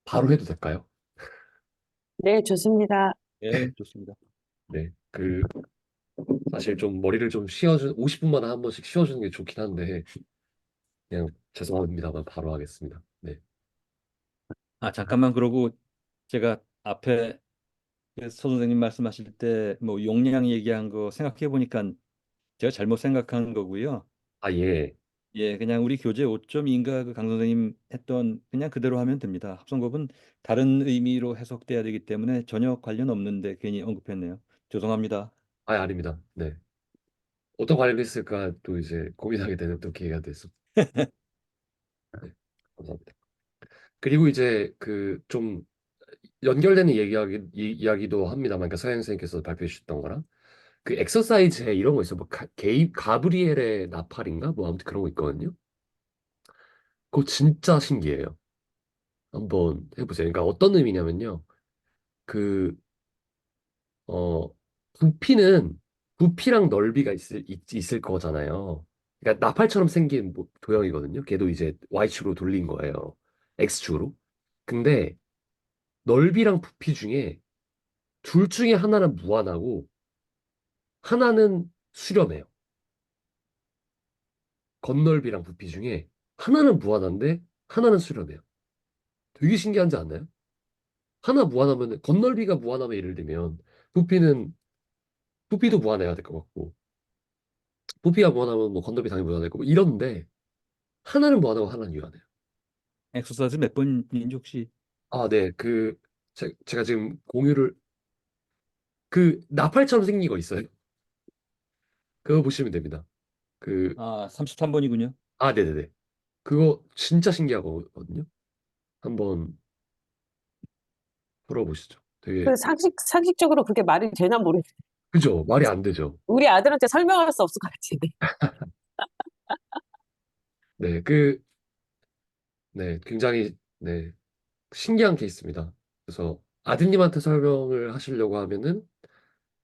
바로 해도 될까요? 네, 좋습니다. 예, 좋습니다. 네. 사실 좀 머리를 좀 쉬어주는 50분마다 한 번씩 쉬어주는 게 좋긴 한데 그냥 죄송합니다만 바로 하겠습니다. 네. 아, 잠깐만 그러고 제가 앞에 서 선생님 말씀하실 때 뭐 용량 얘기한 거 생각해 보니까 제가 잘못 생각한 거고요. 아, 예. 예, 그냥 우리 교재 5.2인가 그 강 선생님 했던 그냥 그대로 하면 됩니다. 합성곱은 다른 의미로 해석돼야 되기 때문에 전혀 관련 없는데 괜히 언급했네요. 죄송합니다. 아, 아닙니다. 네. 어떤 관리를 했을까 또 이제 고민하게 되는 또 기회가 됐어. 네. 감사합니다. 그리고 이제 그 좀 연결되는 이야기도 합니다만, 그러니까 서영 선생님께서 발표해 주셨던 거랑 그 엑서사이즈에 이런 거 있어. 뭐 가브리엘의 나팔인가? 뭐 아무튼 그런 거 있거든요. 그거 진짜 신기해요. 한번 해보세요. 그러니까 어떤 의미냐면요. 그 어, 부피는 부피랑 넓이가 있을 거잖아요. 그러니까 나팔처럼 생긴 뭐 도형이거든요. 걔도 이제 Y축으로 돌린 거예요. X축으로. 근데 넓이랑 부피 중에 둘 중에 하나는 무한하고 하나는 수렴해요. 건널비랑 부피 중에 하나는 무한한데 하나는 수렴해요. 되게 신기하지 않나요? 하나 무한하면 건널비가 무한하면 예를 들면 부피는 부피도 무한해야 될 것 같고 부피가 무한하면 뭐 건널비 당연히 무한할 거고 이런데 하나는 무한하고 하나는 유한해요. 엑서사이즈 몇 번인지 혹시 아, 네. 제가 지금 공유를 그 나팔처럼 생긴 거 있어요. 그거 보시면 됩니다. 그 33번이군요. 네네네. 그거 진짜 신기하거든요. 한번 풀어보시죠. 되게 그 상식적으로 그게 말이 되나 모르겠어요. 그죠? 말이 안 되죠. 우리 아들한테 설명할 수 없을 것 같은데. 네, 네, 굉장히 네 신기한 케이스입니다. 그래서 아드님한테 설명을 하시려고 하면은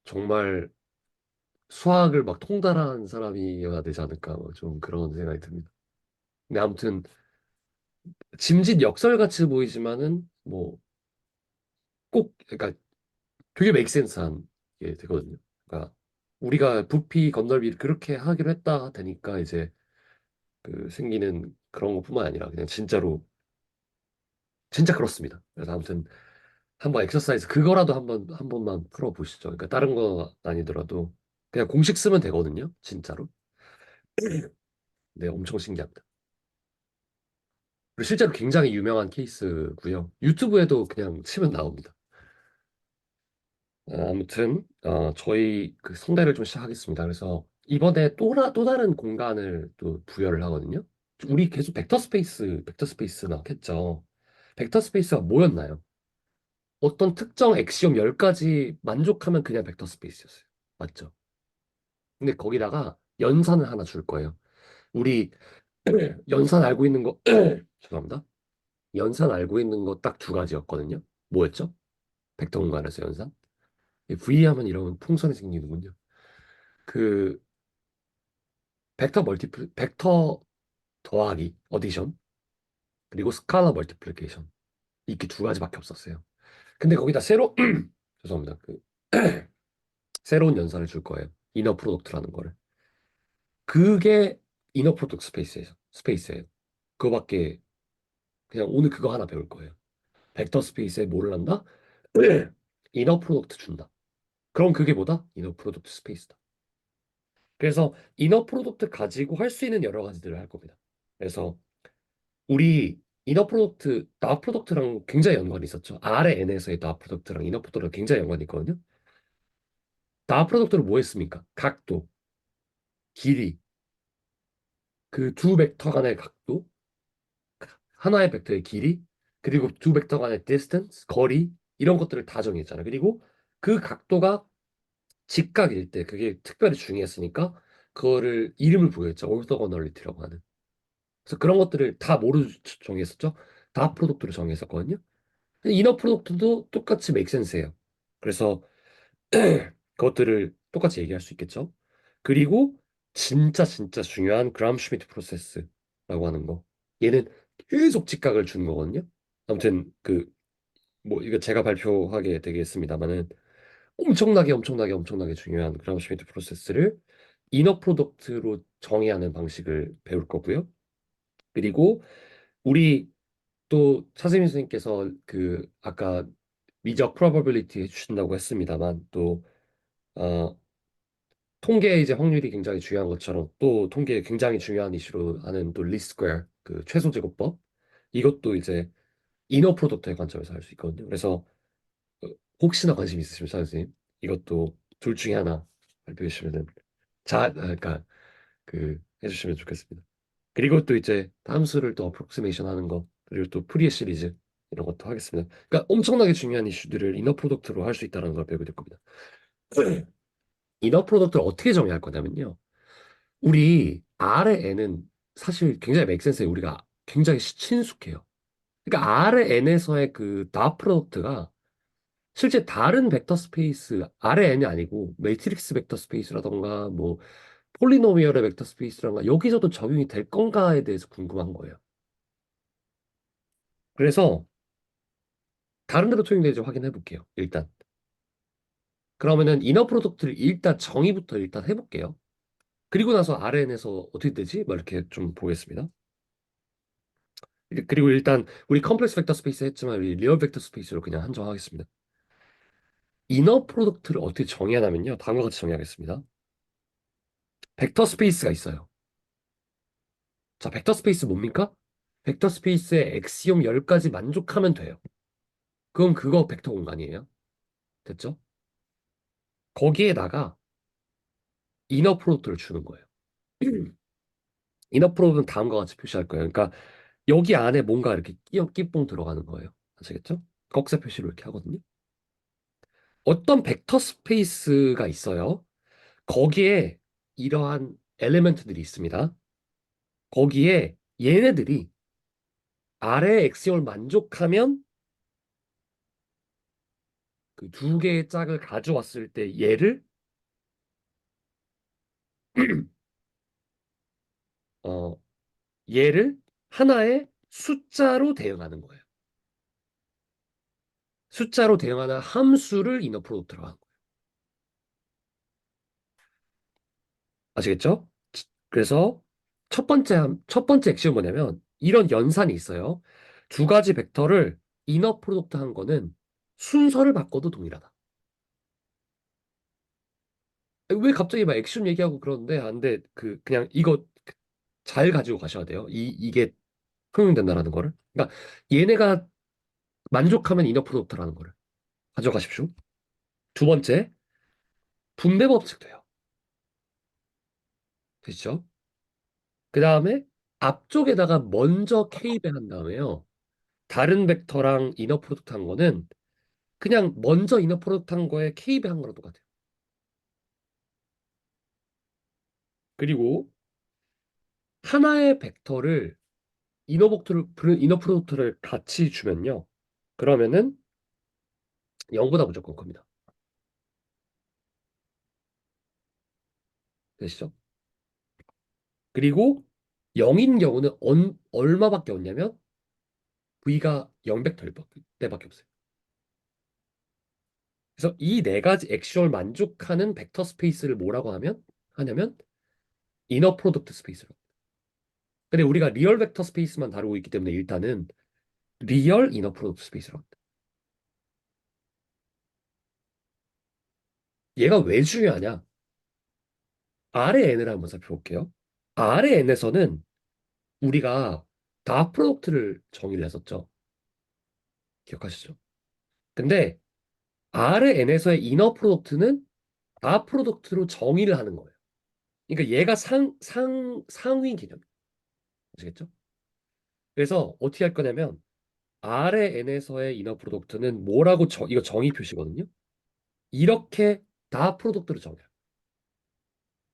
정말 수학을 막 통달한 사람이어야 되지 않을까 좀 그런 생각이 듭니다. 근데 아무튼 짐짓 역설같이 보이지만은 뭐 꼭 그러니까 되게 메이크센스한 게 되거든요. 그러니까 우리가 부피 건널비를 그렇게 하기로 했다 되니까 이제 그 생기는 그런 것뿐만 아니라 그냥 진짜로 진짜 그렇습니다. 그래서 아무튼 한번 엑서사이즈 그거라도 한 번만 풀어 보시죠. 그러니까 다른 거 아니더라도 그냥 공식 쓰면 되거든요. 진짜로. 네, 엄청 신기합니다. 그리고 실제로 굉장히 유명한 케이스고요. 유튜브에도 그냥 치면 나옵니다. 아무튼 저희 그 성대를 좀 시작하겠습니다. 그래서 이번에 또 다른 공간을 또 부여를 하거든요. 우리 계속 벡터 스페이스나 했죠. 벡터 스페이스가 뭐였나요? 어떤 특정 액시옴 10가지 만족하면 그냥 벡터 스페이스였어요. 맞죠? 근데 거기다가 연산을 하나 줄 거예요. 우리 연산 알고 있는 거 죄송합니다. 연산 알고 있는 거 딱 두 가지였거든요. 뭐였죠? 벡터 공간에서 연산. V 하면 이런 풍선이 생기는군요. 그 벡터 더하기 어디션 그리고 스칼라 멀티플리케이션 이렇게 두 가지밖에 없었어요. 근데 거기다 죄송합니다. 새로운 연산을 줄 거예요. 이너 프로덕트라는 거를. 그게 이너 프로덕트 스페이스예요. 그거밖에 그냥 오늘 그거 하나 배울 거예요. 벡터 스페이스에 뭐를 한다? 이너 프로덕트 준다. 그럼 그게 뭐다? 이너 프로덕트 스페이스다. 그래서 이너 프로덕트 가지고 할 수 있는 여러 가지들을 할 겁니다. 그래서 우리 이너 프로덕트, 나 프로덕트랑 굉장히 연관이 있었죠. R의 N에서의 나 프로덕트랑 이너 프로덕트랑 굉장히 연관이 있거든요. 나 프로덕트로 뭐 했습니까? 각도, 길이, 그 두 벡터 간의 각도, 하나의 벡터의 길이, 그리고 두 벡터 간의 distance, 거리, 이런 것들을 다 정했잖아요. 그리고 그 각도가 직각일 때 그게 특별히 중요했으니까 그거를 이름을 부여했죠. orthogonality라고 하는. 그래서 그런 것들을 다 뭐로 정했었죠? 다 프로덕트로 정했었거든요. 이너 프로덕트도 똑같이 make sense예요. 그래서 그것들을 똑같이 얘기할 수 있겠죠. 그리고 진짜 중요한 그람 슈미트 프로세스라고 하는 거. 얘는 계속 직각을 주는 거거든요. 아무튼 그 뭐 이거 제가 발표하게 되겠습니다만은 엄청나게 중요한 그람 슈미트 프로세스를 이너 프로덕트로 정의하는 방식을 배울 거고요. 그리고 우리 또 차세민 선생님께서 그 아까 미적 probability 해주신다고 했습니다만 또 어, 통계 이제 확률이 굉장히 중요한 것처럼 또 통계에 굉장히 중요한 이슈로 하는 또 리스트 스퀘어 그 최소 제곱법 이것도 이제 이너 프로덕트의 관점에서 할 수 있거든요. 그래서 어, 혹시나 관심 있으시면 선생님 이것도 둘 중에 하나 발표해 주시면은 그러니까 그 해주시면 좋겠습니다. 그리고 또 이제 함수를 또 어프록시메이션 하는 거 그리고 또 프리의 시리즈 이런 것도 하겠습니다. 그러니까 엄청나게 중요한 이슈들을 이너 프로덕트로 할 수 있다는 걸 배우게 될 겁니다. 이너 프로덕트를 어떻게 정의할 거냐면요. 우리 R의 N은 사실 굉장히 맥센스에 우리가 굉장히 친숙해요. 그러니까 R의 N에서의 그 다 프로덕트가 실제 다른 벡터 스페이스 R의 N이 아니고 매트릭스 벡터 스페이스라던가 뭐 폴리노미얼의 벡터 스페이스란 여기서도 적용이 될 건가에 대해서 궁금한 거예요. 그래서 다른 데로 통용되는지 확인해 볼게요. 일단. 그러면은 이너 프로덕트를 일단 정의부터 일단 해볼게요. 그리고 나서 RN에서 어떻게 되지? 막 이렇게 좀 보겠습니다. 그리고 일단 우리 컴플렉스 벡터 스페이스 했지만 우리 리얼 벡터 스페이스로 그냥 한정하겠습니다. 이너 프로덕트를 어떻게 정의하냐면요. 다음과 같이 정의하겠습니다. 벡터 스페이스가 있어요. 자, 벡터 스페이스 뭡니까? 벡터 스페이스의 엑시옴 10가지 만족하면 돼요. 그럼 그거 벡터 공간이에요. 됐죠? 거기에다가 이너 프로덕트를 주는 거예요. 이너 프로덕트는 다음과 같이 표시할 거예요. 그러니까 여기 안에 뭔가 이렇게 끼뽕 들어가는 거예요. 아시겠죠? 꺽쇠 표시로 이렇게 하거든요. 어떤 벡터 스페이스가 있어요. 거기에 이러한 엘리멘트들이 있습니다. 거기에 얘네들이 아래 엑시온을 만족하면 그 두 개의 짝을 가져왔을 때 얘를 어 얘를 하나의 숫자로 대응하는 거예요. 숫자로 대응하는 함수를 이너 프로덕트라고 하는 거예요. 아시겠죠? 그래서 첫 번째 엑시온 뭐냐면 이런 연산이 있어요. 두 가지 벡터를 이너 프로덕트 한 거는 순서를 바꿔도 동일하다. 왜 갑자기 막 액션 얘기하고 그러는데 안 돼. 그냥 이거 잘 가지고 가셔야 돼요. 이게 통용된다라는 거를. 그러니까 얘네가 만족하면 이너 프로덕트라는 거를 가져가십시오. 두 번째, 분배 법칙 돼요. 되시죠? 그 다음에 앞쪽에다가 먼저 K배한 다음에요. 다른 벡터랑 이너 프로덕트 한 거는 그냥 먼저 이너 프로덕트 한 거에 K배한 거랑 똑같아요. 그리고 하나의 벡터를 이너 프로덕트를 같이 주면요. 그러면은 0보다 무조건 큽니다. 되시죠? 그리고 0인 경우는 얼마밖에 없냐면 V가 0벡터일 때밖에 없어요. 그래서 이 네 가지 액션을 만족하는 벡터 스페이스를 뭐라고 하냐면 이너 프로덕트 스페이스로. 근데 우리가 리얼 벡터 스페이스만 다루고 있기 때문에 일단은 리얼 이너 프로덕트 스페이스라고 합니다. 얘가 왜 중요하냐? R의 n을 한번 살펴볼게요. R의 n에서는 우리가 다 프로덕트를 정의를 했었죠. 기억하시죠? 근데 R의 n에서의 이너 프로덕트는 다 프로덕트로 정의를 하는 거예요. 그러니까 얘가 상위 개념. 아시겠죠? 그래서 어떻게 할 거냐면 R의 n에서의 이너 프로덕트는 뭐라고 이거 정의 표시거든요. 이렇게 다 프로덕트로 정해요.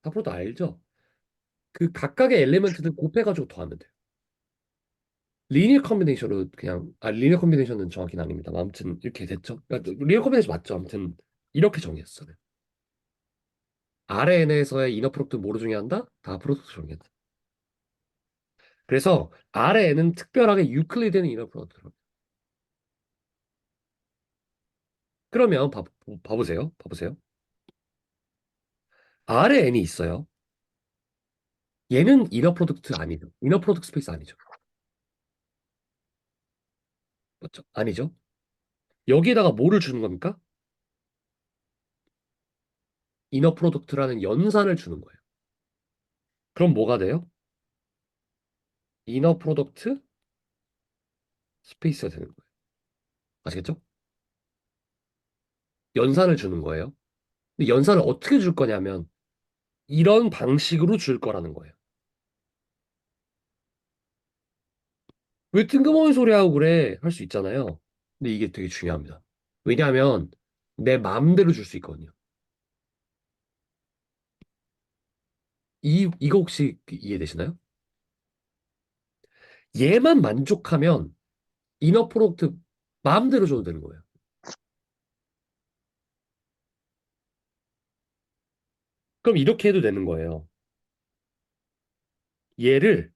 다 프로덕트 알죠? 그 각각의 엘리멘트들 곱해가지고 더하면 돼요. 리니어 컨비네이션으로 그냥 리니어 컨비네이션은 정확히는 아닙니다. 아무튼 이렇게 됐죠. 그러니까 리니어 컨비네이션 맞죠? 아무튼 이렇게 정의했어요. RN에서의 이너 프로덕트 뭐로 정의한다? 다 프로덕트 정의한다. 그래서 RN은 특별하게 유클리드는 이너 프로덕트로. 그러면 봐보세요. RN이 있어요. 얘는 이너 프로덕트 아니죠. 이너 프로덕트 스페이스 아니죠. 맞죠? 아니죠. 여기에다가 뭐를 주는 겁니까? 이너 프로덕트라는 연산을 주는 거예요. 그럼 뭐가 돼요? 이너 프로덕트 스페이스가 되는 거예요. 아시겠죠? 연산을 주는 거예요. 근데 연산을 어떻게 줄 거냐면 이런 방식으로 줄 거라는 거예요. 왜 뜬금없는 소리 하고 그래? 할 수 있잖아요. 근데 이게 되게 중요합니다. 왜냐하면 내 마음대로 줄 수 있거든요. 이거 혹시 이해되시나요? 얘만 만족하면 이너 프로덕트 마음대로 줘도 되는 거예요. 그럼 이렇게 해도 되는 거예요. 얘를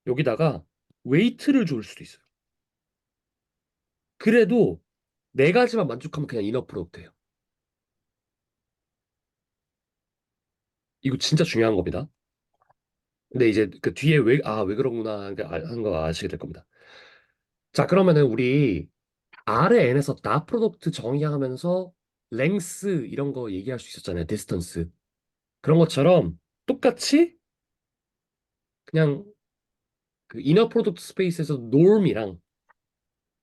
여기다가 웨이트를 줄 수도 있어요. 그래도 네 가지만 만족하면 그냥 이너 프로덕트예요. 이거 진짜 중요한 겁니다. 근데 이제 그 뒤에 왜 그런구나 하는 거 아시게 될 겁니다. 자, 그러면은 우리 R의 N에서 나 프로덕트 정의하면서 랭스 이런 거 얘기할 수 있었잖아요. 디스턴스. 그런 것처럼 똑같이 그냥 그 이너 프로덕트 스페이스에서 norm이랑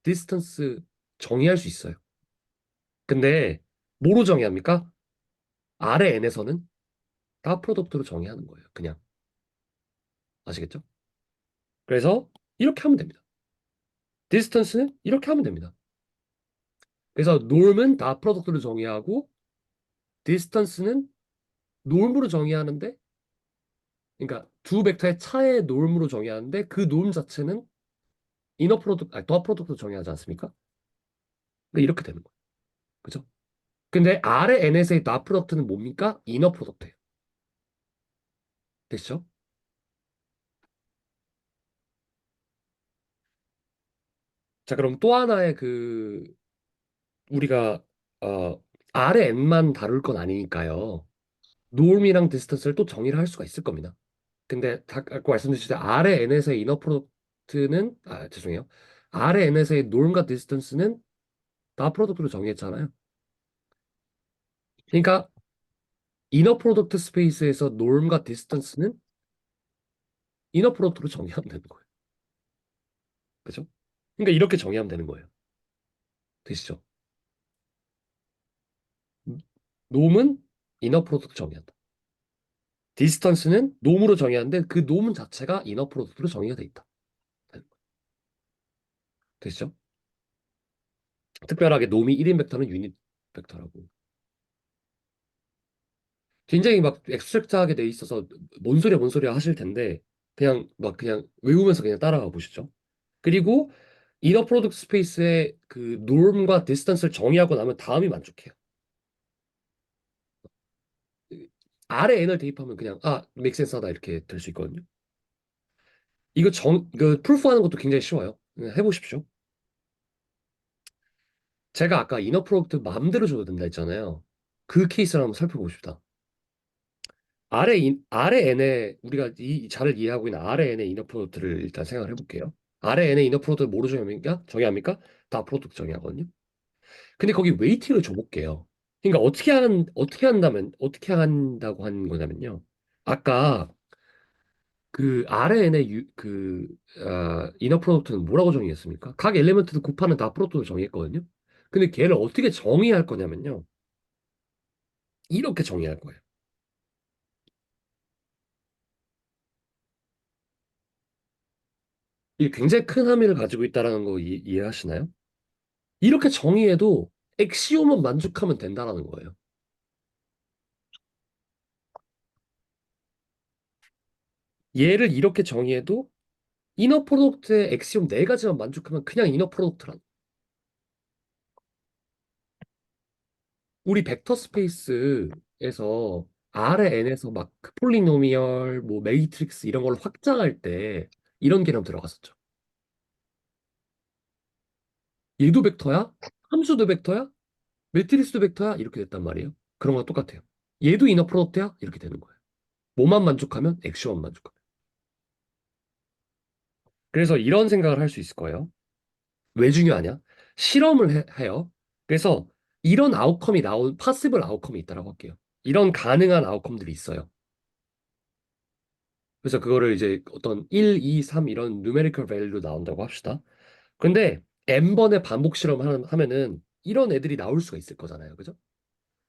디스턴스 정의할 수 있어요. 근데 뭐로 정의합니까? R의 N에서는 나 프로덕트로 정의하는 거예요. 그냥. 아시겠죠? 그래서 이렇게 하면 됩니다. 디스턴스는 이렇게 하면 됩니다. 그래서 norm은 다 프로덕트로 정의하고 디스턴스는 norm으로 정의하는데 그러니까 두 벡터의 차의 norm으로 정의하는데 그 norm 자체는 이너 프로덕트 아니 더 프로덕트로 정의하지 않습니까? 그러니까 이렇게 되는 거예요. 그죠? 근데 R의 NS의 나 프로덕트는 뭡니까? 이너 프로덕트예요. 됐죠? 자, 그럼 또 하나의 그 우리가 R의 N만 다룰 건 아니니까요. norm이랑 디스턴스를 또 정의를 할 수가 있을 겁니다. 근데 아까 말씀드렸듯이 R의 N에서의 이너 프로덕트는 죄송해요. R의 N에서의 norm과 디스턴스는 다 프로덕트로 정의했잖아요. 그러니까 이너 프로덕트 스페이스에서 norm과 디스턴스는 이너 프로덕트로 정의하면 되는 거예요. 그죠? 그러니까 이렇게 정의하면 되는 거예요. 되시죠? norm은 이너 프로덕트 정의한다. 디스턴스는 norm으로 정의하는데 그 norm 자체가 이너 프로덕트로 정의가 돼 있다. 되시죠? 특별하게 norm이 1인 벡터는 유닛 벡터라고. 굉장히 막 엑스트랙트하게 돼 있어서 뭔 소리야 하실 텐데 그냥 외우면서 그냥 따라가 보시죠. 그리고 이너 프로덕트 스페이스의 그 norm과 디스턴스를 정의하고 나면 다음이 만족해요. R에 n을 대입하면 그냥 make sense 하다 이렇게 될 수 있거든요. 이거 프루프하는 것도 굉장히 쉬워요. 그냥 해보십시오. 제가 아까 이너 프로덕트 마음대로 줘도 된다 했잖아요. 그 케이스를 한번 살펴봅시다. 아래 n에 우리가 잘 이해하고 있는 아래 n의 이너 프로덕트를 일단 생각을 해볼게요. 아래 n의 이너 프로덕트를 뭐로 정의합니까? 다 프로덕트 정의하거든요. 근데 거기 웨이팅을 줘볼게요. 그러니까 어떻게 한다고 하는 거냐면요. 아까 그 아래 n의 이너 프로덕트는 뭐라고 정의했습니까? 각 엘리먼트를 곱하는 다 프로덕트로 정의했거든요. 근데 걔를 어떻게 정의할 거냐면요. 이렇게 정의할 거예요. 이게 굉장히 큰 함의를 가지고 있다는 거 이해하시나요? 이렇게 정의해도 엑시오만 만족하면 된다라는 거예요. 얘를 이렇게 정의해도 이너 프로덕트의 엑시옴 네 가지만 만족하면 그냥 이너 프로덕트란. 우리 벡터 스페이스에서 R의 n에서 막 폴리노미얼, 뭐 매트릭스 이런 걸 확장할 때 이런 개념 들어갔었죠. 얘도 벡터야? 함수도 벡터야? 매트리스도 벡터야? 이렇게 됐단 말이에요. 그런 거랑 똑같아요. 얘도 이너 프로덕트야? 이렇게 되는 거예요. 뭐만 만족하면 엑시오만 만족하면. 그래서 이런 생각을 할 수 있을 거예요. 왜 중요하냐? 실험을 해요. 그래서 이런 아웃컴이 나온 파시블 아웃컴이 있다라고 할게요. 이런 가능한 아웃컴들이 있어요. 그래서 그거를 이제 어떤 1, 2, 3 이런 누메리컬 밸류로 나온다고 합시다. 근데 n번의 반복 실험하면은 이런 애들이 나올 수가 있을 거잖아요. 그죠?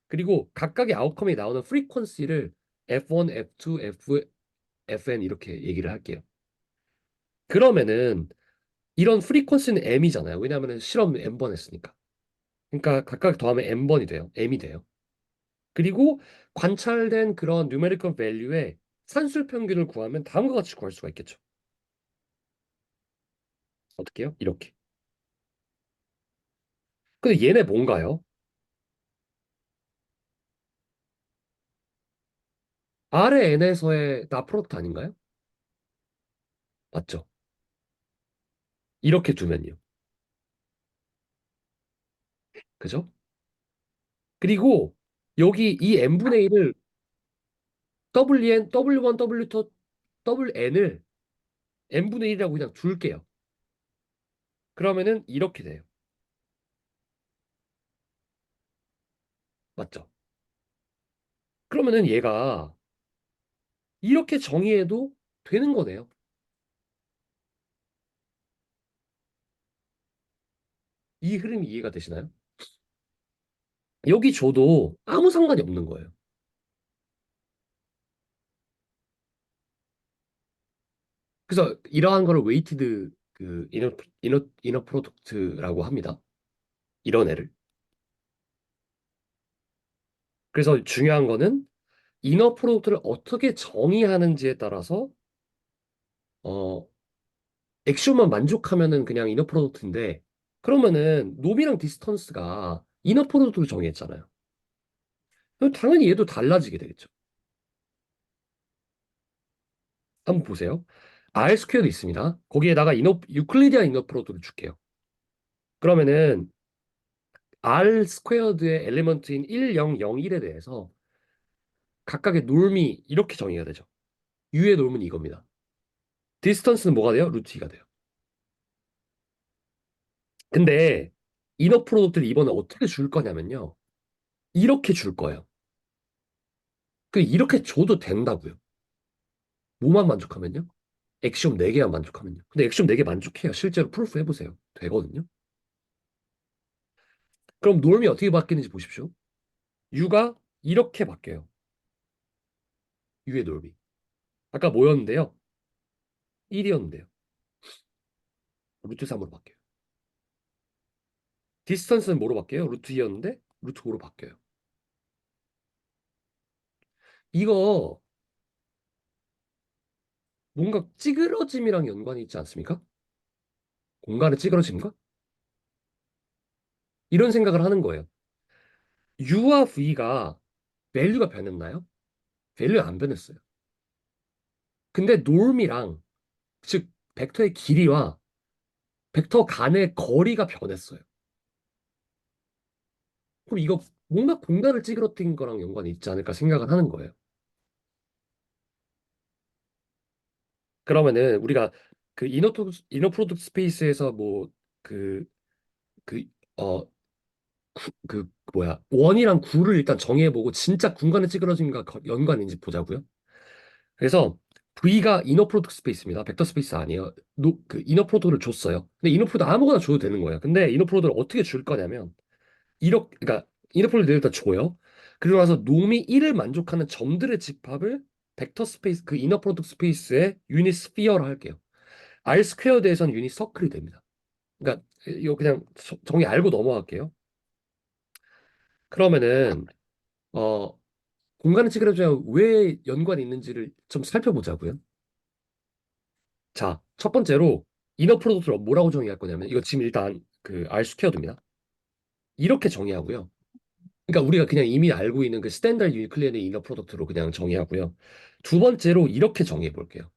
그리고 각각의 아웃컴이 나오는 프리퀀시를 F1, F2, FN 이렇게 얘기를 할게요. 그러면은 이런 프리퀀시는 m이잖아요. 왜냐하면 실험 n번 했으니까. 그러니까 각각 더하면 n번이 돼요. m이 돼요. 그리고 관찰된 그런 뉴메리컬 밸류의 산술 평균을 구하면 다음과 같이 구할 수가 있겠죠. 어떻게요? 이렇게. 근데 얘네 뭔가요? R의 n에서의 나 프로덕트 아닌가요? 맞죠? 이렇게 두면요. 그죠? 그리고 여기 이 n분의 1을 wn, w1, w2, wn을 n분의 1이라고 그냥 둘게요. 그러면은 이렇게 돼요. 맞죠? 그러면은 얘가 이렇게 정의해도 되는 거네요. 이 흐름이 이해가 되시나요? 여기 줘도 아무 상관이 없는 거예요. 그래서 이러한 거를 웨이티드 그 이너 프로덕트라고 합니다. 이런 애를. 그래서 중요한 거는 이너 프로덕트를 어떻게 정의하는지에 따라서 어 액션만 만족하면은 그냥 이너 프로덕트인데 그러면은 놈이랑 디스턴스가 이너 프로덕트로 정의했잖아요. 그럼 당연히 얘도 달라지게 되겠죠. 한번 보세요. R 스퀘어도 있습니다. 거기에다가 유클리디안 이너 프로덕트를 줄게요. 그러면은 R 스퀘어드의 엘리먼트인 1, 0, 0, 1에 대해서 각각의 놀미 이렇게 정의가 되죠. U의 놀은 이겁니다. 디스턴스는 뭐가 돼요? 루트 2가 돼요. 근데 이너 프로덕트를 이번에 어떻게 줄 거냐면요. 이렇게 줄 거예요. 이렇게 줘도 된다고요. 뭐만 만족하면요? 액시옴 4개만 만족하면요. 근데 액시옴 4개 만족해요. 실제로 프루프 해보세요. 되거든요. 그럼 norm이 어떻게 바뀌는지 보십시오. U가 이렇게 바뀌어요. U의 norm이. 아까 뭐였는데요? 1이었는데요. 루트 3으로 바뀌어요. 디스턴스는 뭐로 바뀌어요? 루트 2였는데 루트 5로 바뀌어요. 이거 뭔가 찌그러짐이랑 연관이 있지 않습니까? 공간의 찌그러짐과? 이런 생각을 하는 거예요. U와 V가 밸류가 변했나요? 밸류가 안 변했어요. 근데 norm이랑 즉 벡터의 길이와 벡터 간의 거리가 변했어요. 그럼 이거 뭔가 공간을 찌그러뜨린 거랑 연관이 있지 않을까 생각을 하는 거예요. 그러면은 우리가 그 이너 프로덕트 스페이스에서 뭐 그 그 어 그 뭐야 원이랑 구를 일단 정해보고 진짜 공간의 찌그러짐과 연관인지 보자고요. 그래서 V가 이너 프로덕트 스페이스입니다. 벡터 스페이스 아니에요. 그 이너 프로덕트를 줬어요. 근데 이너 프로덕트 아무거나 줘도 되는 거예요. 근데 이너 프로덕트를 어떻게 줄 거냐면 이렇게 그러니까 이너 프로덕트 일단 줘요. 그리고 나서 놈이 1을 만족하는 점들의 집합을 벡터 스페이스 그 이너 프로덕트 스페이스의 유닛 스피어로 할게요. R 스퀘어드에서는 유닛 서클이 됩니다. 그러니까 이거 그냥 정의 알고 넘어갈게요. 그러면은 어 공간의 찌그러짐과 왜 연관이 있는지를 좀 살펴보자고요. 자, 첫 번째로 이너 프로덕트를 뭐라고 정의할 거냐면 이거 지금 일단 그 R 스퀘어드입니다. 이렇게 정의하고요. 그러니까 우리가 그냥 이미 알고 있는 그 스탠다드 유클리드의 이너 프로덕트로 그냥 정의하고요. 두 번째로 이렇게 정의해 볼게요.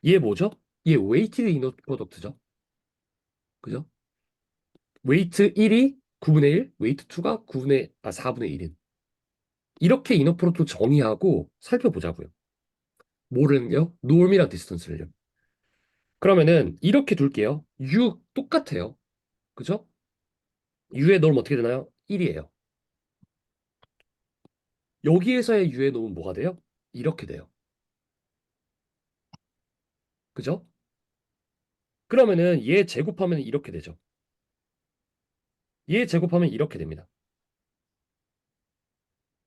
얘 뭐죠? 얘 웨이티드 이너 프로덕트죠. 그죠? 웨이트 1이 9분의 1, 웨이트 2가 4분의 1인. 이렇게 이너 프로덕트 정의하고 살펴보자고요. 뭐를요? 놈이랑 디스턴스를요. 그러면은 이렇게 둘게요. U 똑같아요. 그죠? U의 놈 어떻게 되나요? 1이에요. 여기에서의 U의 놈은 뭐가 돼요? 이렇게 돼요. 그죠? 그러면은 얘 제곱하면 이렇게 되죠. 얘 제곱하면 이렇게 됩니다.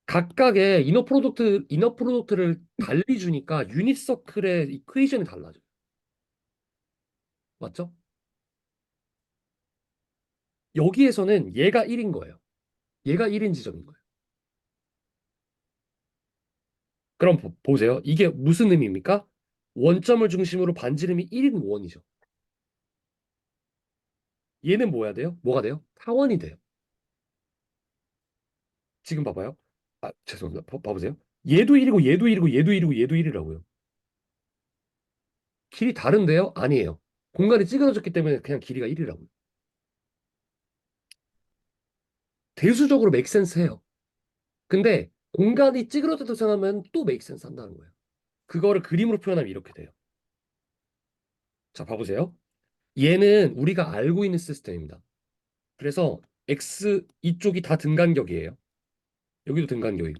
각각의 이너 프로덕트를 달리 주니까 유닛 서클의 이퀘이션이 달라져요. 맞죠? 여기에서는 얘가 1인 거예요. 얘가 1인 지점인 거예요. 그럼 보세요. 이게 무슨 의미입니까? 원점을 중심으로 반지름이 1인 원이죠. 얘는 뭐야 돼요? 뭐가 돼요? 타원이 돼요. 지금 봐봐요. 아, 죄송합니다. 봐보세요. 얘도 1이고 얘도 1이고 얘도 1이고 얘도 1이라고요. 길이 다른데요? 아니에요. 공간이 찌그러졌기 때문에 그냥 길이가 1이라고요. 대수적으로 make sense 해요. 근데 공간이 찌그러졌다고 생각하면 또 make sense 한다는 거예요. 그거를 그림으로 표현하면 이렇게 돼요. 자, 봐보세요. 얘는 우리가 알고 있는 시스템입니다. 그래서 x 이쪽이 다 등간격이에요. 여기도 등간격이고.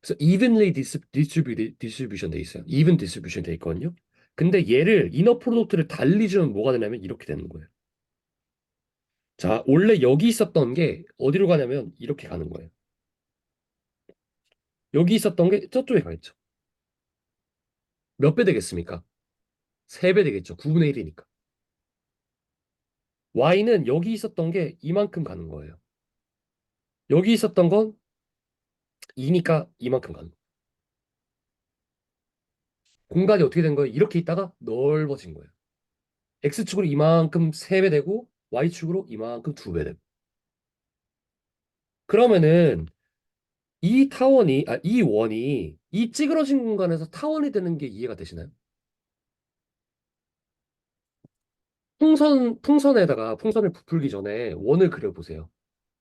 그래서 evenly distribution 돼 있어요. even distribution 돼 있거든요. 근데 얘를 이너 프로덕트를 달리 주면 뭐가 되냐면 이렇게 되는 거예요. 자, 원래 여기 있었던 게 어디로 가냐면 이렇게 가는 거예요. 여기 있었던 게 저쪽에 가겠죠. 몇 배 되겠습니까? 3배 되겠죠. 9분의 1이니까. y는 여기 있었던 게 이만큼 가는 거예요. 여기 있었던 건 2니까 이만큼 가는 거예요. 공간이 어떻게 된 거예요? 이렇게 있다가 넓어진 거예요. x축으로 이만큼 3배 되고 y축으로 이만큼 2배 되고. 그러면은 이 원이 이 찌그러진 공간에서 타원이 되는 게 이해가 되시나요? 풍선을 부풀기 전에 원을 그려보세요.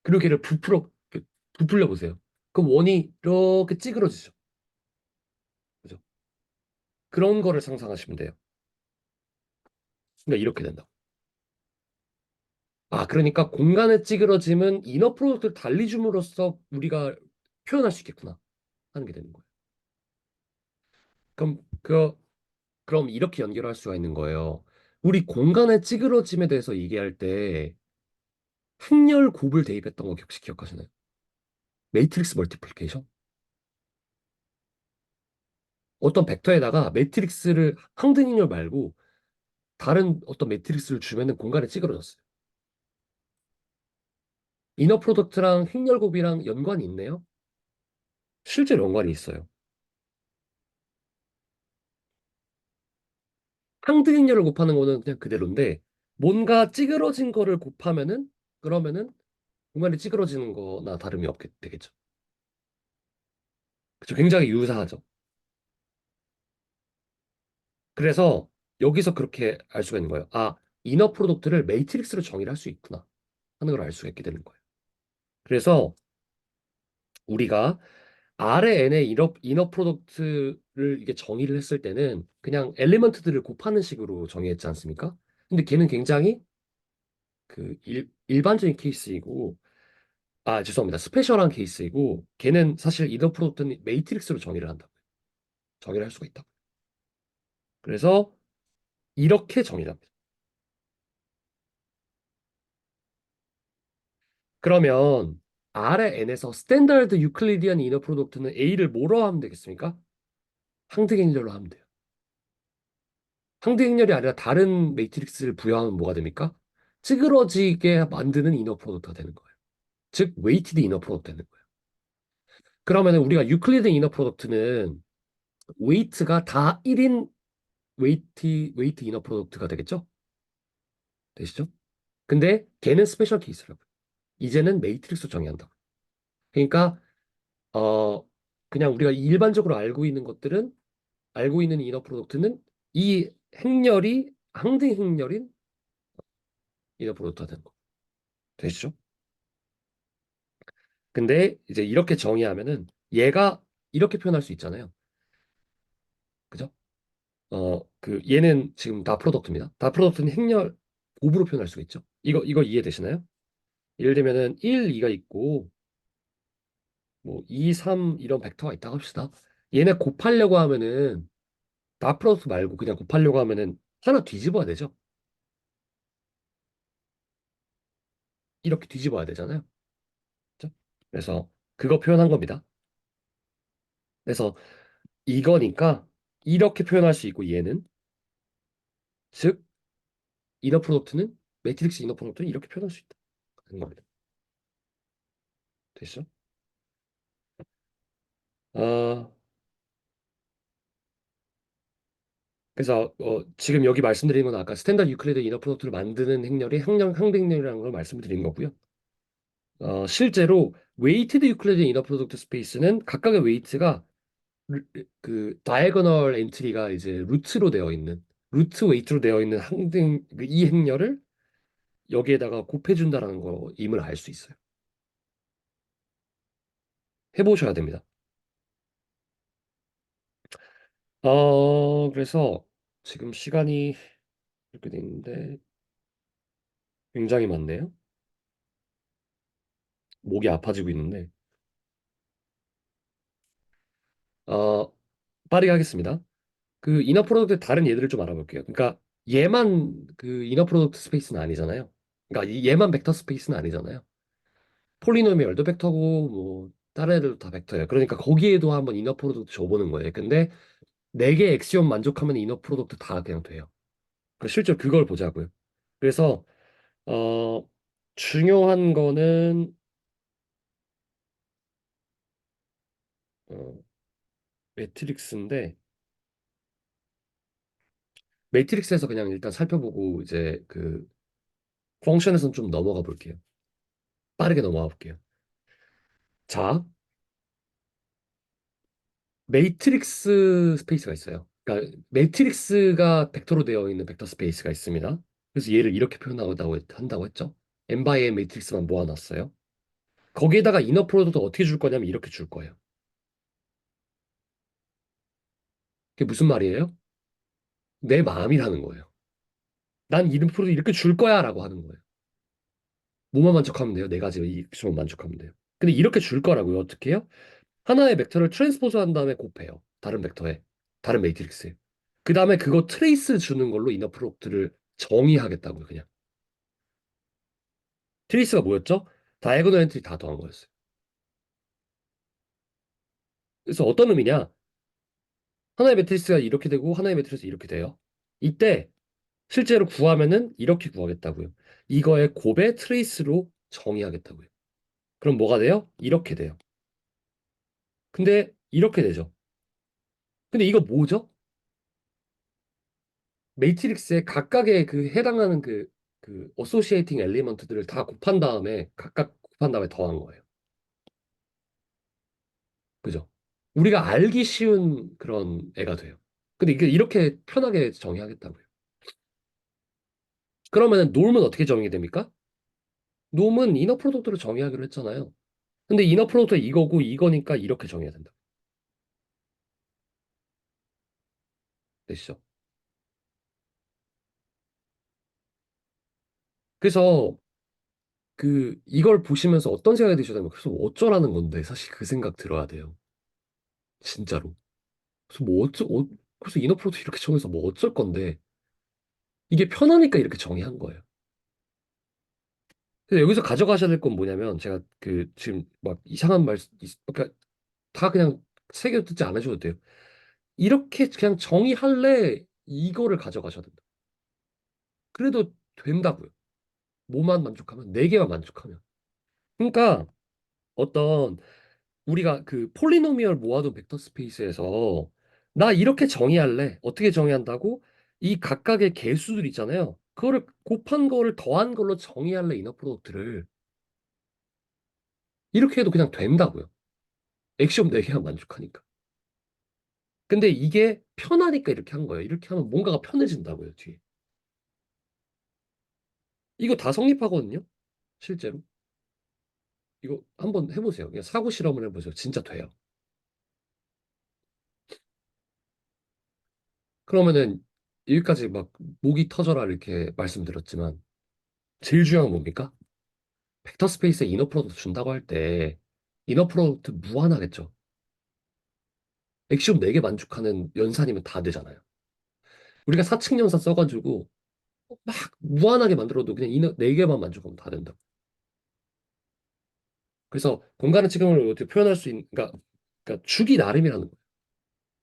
그리고 걔를 부풀려 보세요. 그럼 원이 이렇게 찌그러지죠. 그죠? 그런 거를 상상하시면 돼요. 그러니까 이렇게 된다. 아, 그러니까 공간의 찌그러짐은 이너 프로덕트를 달리 줌으로써 우리가 표현할 수 있겠구나 하는 게 되는 거예요. 그럼 그럼 이렇게 연결할 수가 있는 거예요. 우리 공간의 찌그러짐에 대해서 얘기할 때 행렬 곱을 대입했던 거 혹시 기억하시나요? 매트릭스 멀티플리케이션? 어떤 벡터에다가 매트릭스를 항등행렬 말고 다른 어떤 매트릭스를 주면은 공간에 찌그러졌어요. 이너 프로덕트랑 행렬 곱이랑 연관이 있네요. 실제로 연관이 있어요. 항등행렬을 곱하는 거는 그냥 그대로인데 뭔가 찌그러진 거를 곱하면은 그러면은 공간이 찌그러지는 거나 다름이 없게 되겠죠. 그쵸? 굉장히 유사하죠. 그래서 여기서 그렇게 알 수가 있는 거예요. 아, 이너 프로덕트를 매트릭스로 정의를 할 수 있구나 하는 걸 알 수가 있게 되는 거예요. 그래서 우리가 R의 N의 이너 프로덕트를 이게 정의를 했을 때는 그냥 엘리먼트들을 곱하는 식으로 정의했지 않습니까? 근데 걔는 굉장히 일반적인 케이스이고, 아, 죄송합니다. 스페셜한 케이스이고, 걔는 사실 이너 프로덕트는 매트릭스로 정의를 한다고요. 정의를 할 수가 있다. 그래서 이렇게 정의를 합니다. 그러면 R의 N에서 스탠다드 유클리디안 이너 프로덕트는 A를 뭐로 하면 되겠습니까? 항등행렬로 하면 돼요. 상대행렬이 아니라 다른 매트릭스를 부여하면 뭐가 됩니까? 찌그러지게 만드는 이너 프로덕트가 되는 거예요. 즉 웨이티드 이너 프로덕트 되는 거예요. 그러면 우리가 유클리드 이너 프로덕트는 웨이트가 다 1인 웨이트 이너 프로덕트가 되겠죠? 되시죠? 근데 걔는 스페셜 케이스라고요. 이제는 매트릭스 정의한다. 그러니까 어 그냥 우리가 일반적으로 알고 있는 이너 프로덕트는 이 행렬이 항등 행렬인 이너 프로덕트가 되는 거. 되시죠? 근데 이제 이렇게 정의하면은 얘가 이렇게 표현할 수 있잖아요. 그죠? 얘는 지금 다 프로덕트입니다. 다 프로덕트는 행렬 곱으로 표현할 수가 있죠. 이거 이해되시나요? 예를 들면은 1, 2가 있고 뭐 2, 3 이런 벡터가 있다고 합시다. 얘네 곱하려고 하면은 다 프로덕트 말고 그냥 곱하려고 하면은 하나 뒤집어야 되죠. 이렇게 뒤집어야 되잖아요. 그죠? 그래서 그거 표현한 겁니다. 그래서 이거니까 이렇게 표현할 수 있고 얘는 즉 이너 프로덕트는 매트릭스 이너 프로덕트는 이렇게 표현할 수 있다. 는 겁니다. 됐죠? 어, 그래서 지금 여기 말씀드린 건 아까 스탠다드 유클리드 이너 프로덕트를 만드는 행렬이 항등행렬이라는 걸 말씀드린 거고요. 실제로 웨이티드 유클리드 이너 프로덕트 스페이스는 각각의 웨이트가 그 다이애고널 엔트리가 이제 루트로 되어 있는 루트 웨이트로 되어 있는 이 행렬을 여기에다가 곱해준다라는 거임을 알 수 있어요. 해보셔야 됩니다. 그래서 지금 시간이 이렇게 돼 있는데 굉장히 많네요. 목이 아파지고 있는데 어, 빠르게 하겠습니다. 그 이너 프로덕트의 다른 예들을 좀 알아볼게요. 그러니까 얘만 그 이너 프로덕트 스페이스는 아니잖아요. 그러니까 얘만 벡터 스페이스는 아니잖아요. 폴리노미얼도 벡터고 뭐 다른 애들도 다 벡터예요. 그러니까 거기에도 한번 이너 프로덕트 줘보는 거예요. 근데 네 개 엑시온 만족하면 이너 프로덕트 다 그냥 돼요. 그러니까 실제로 그걸 보자고요. 그래서 어 중요한 거는 어, 매트릭스인데 매트릭스에서 그냥 일단 살펴보고 이제 그 펑션에서는 좀 넘어가 볼게요. 빠르게 넘어가 볼게요. 자, 매트릭스 스페이스가 있어요. 그러니까 매트릭스가 벡터로 되어 있는 벡터 스페이스가 있습니다. 그래서 얘를 이렇게 한다고 했죠. n by n 매트릭스만 모아놨어요. 거기에다가 이너 프로덕트 어떻게 줄 거냐면 이렇게 줄 거예요. 그게 무슨 말이에요? 내 마음이라는 거예요. 난 이너 프로덕트 이렇게 줄 거야라고 하는 거예요. 뭐만 만족하면 돼요? 네 가지 이 수만 만족하면 돼요. 근데 이렇게 줄 거라고요. 어떻게 해요? 하나의 벡터를 트랜스포즈 한 다음에 곱해요. 다른 벡터에. 다른 매트릭스에. 그 다음에 그거 트레이스 주는 걸로 이너 프로덕트를 정의하겠다고요. 그냥. 트레이스가 뭐였죠? 다이애고널 엔트리 다 더한 거였어요. 그래서 어떤 의미냐? 하나의 매트리스가 이렇게 되고 하나의 매트리스가 이렇게 돼요. 이때 실제로 구하면은 이렇게 구하겠다고요. 이거의 곱의 트레이스로 정의하겠다고요. 그럼 뭐가 돼요? 이렇게 돼요. 근데 이렇게 되죠. 근데 이거 뭐죠? 매트릭스의 각각의 그 해당하는 그 어소시에이팅 엘리먼트들을 다 곱한 다음에 각각 곱한 다음에 더한 거예요. 그죠? 우리가 알기 쉬운 그런 애가 돼요. 근데 이게 이렇게 편하게 정의하겠다고요. 그러면은 놈은 어떻게 정의가 됩니까? 놈은 이너 프로덕트로 정의하기로 했잖아요. 근데 이너 프로덕트 이거고 이거니까 이렇게 정해야 된다. 되시죠? 그래서 그 이걸 보시면서 어떤 생각이 드시냐면 그래서 뭐 어쩌라는 건데 사실 그 생각 들어야 돼요. 진짜로. 그래서 그래서 이너 프로덕트 이렇게 정해서 뭐 어쩔 건데 이게 편하니까 이렇게 정의한 거예요. 근데 여기서 가져가셔야 될 건 뭐냐면 제가 그 지금 막 이상한 그러니까 다 그냥 새겨 듣지 않으셔도 돼요. 이렇게 그냥 정의할래 이거를 가져가셔야 된다. 그래도 된다고요. 뭐만 만족하면 네 개만 만족하면. 그러니까 어떤 우리가 그 폴리노미얼 모아둔 벡터 스페이스에서 나 이렇게 정의할래. 어떻게 정의한다고? 이 각각의 개수들 있잖아요. 그거를 곱한 거를 더한 걸로 정의할래 이너 프로덕트를 이렇게 해도 그냥 된다고요. 액션 4개만 만족하니까. 근데 이게 편하니까 이렇게 한 거예요. 이렇게 하면 뭔가가 편해진다고요, 뒤에. 이거 다 성립하거든요. 실제로. 이거 한번 해보세요. 그냥 사고 실험을 해보세요. 진짜 돼요. 그러면은 여기까지 막 목이 터져라 이렇게 말씀드렸지만 제일 중요한 건 뭡니까? 벡터 스페이스에 이너 프로덕트 준다고 할 때 이너 프로덕트 무한하겠죠. 엑시움 4개 만족하는 연산이면 다 되잖아요. 우리가 사칙 연산 써가지고 막 무한하게 만들어도 그냥 이너 4개만 만족하면 다 된다. 그래서 공간의 측정을 어떻게 표현할 수 있는, 그러니까 주기 나름이라는 거예요.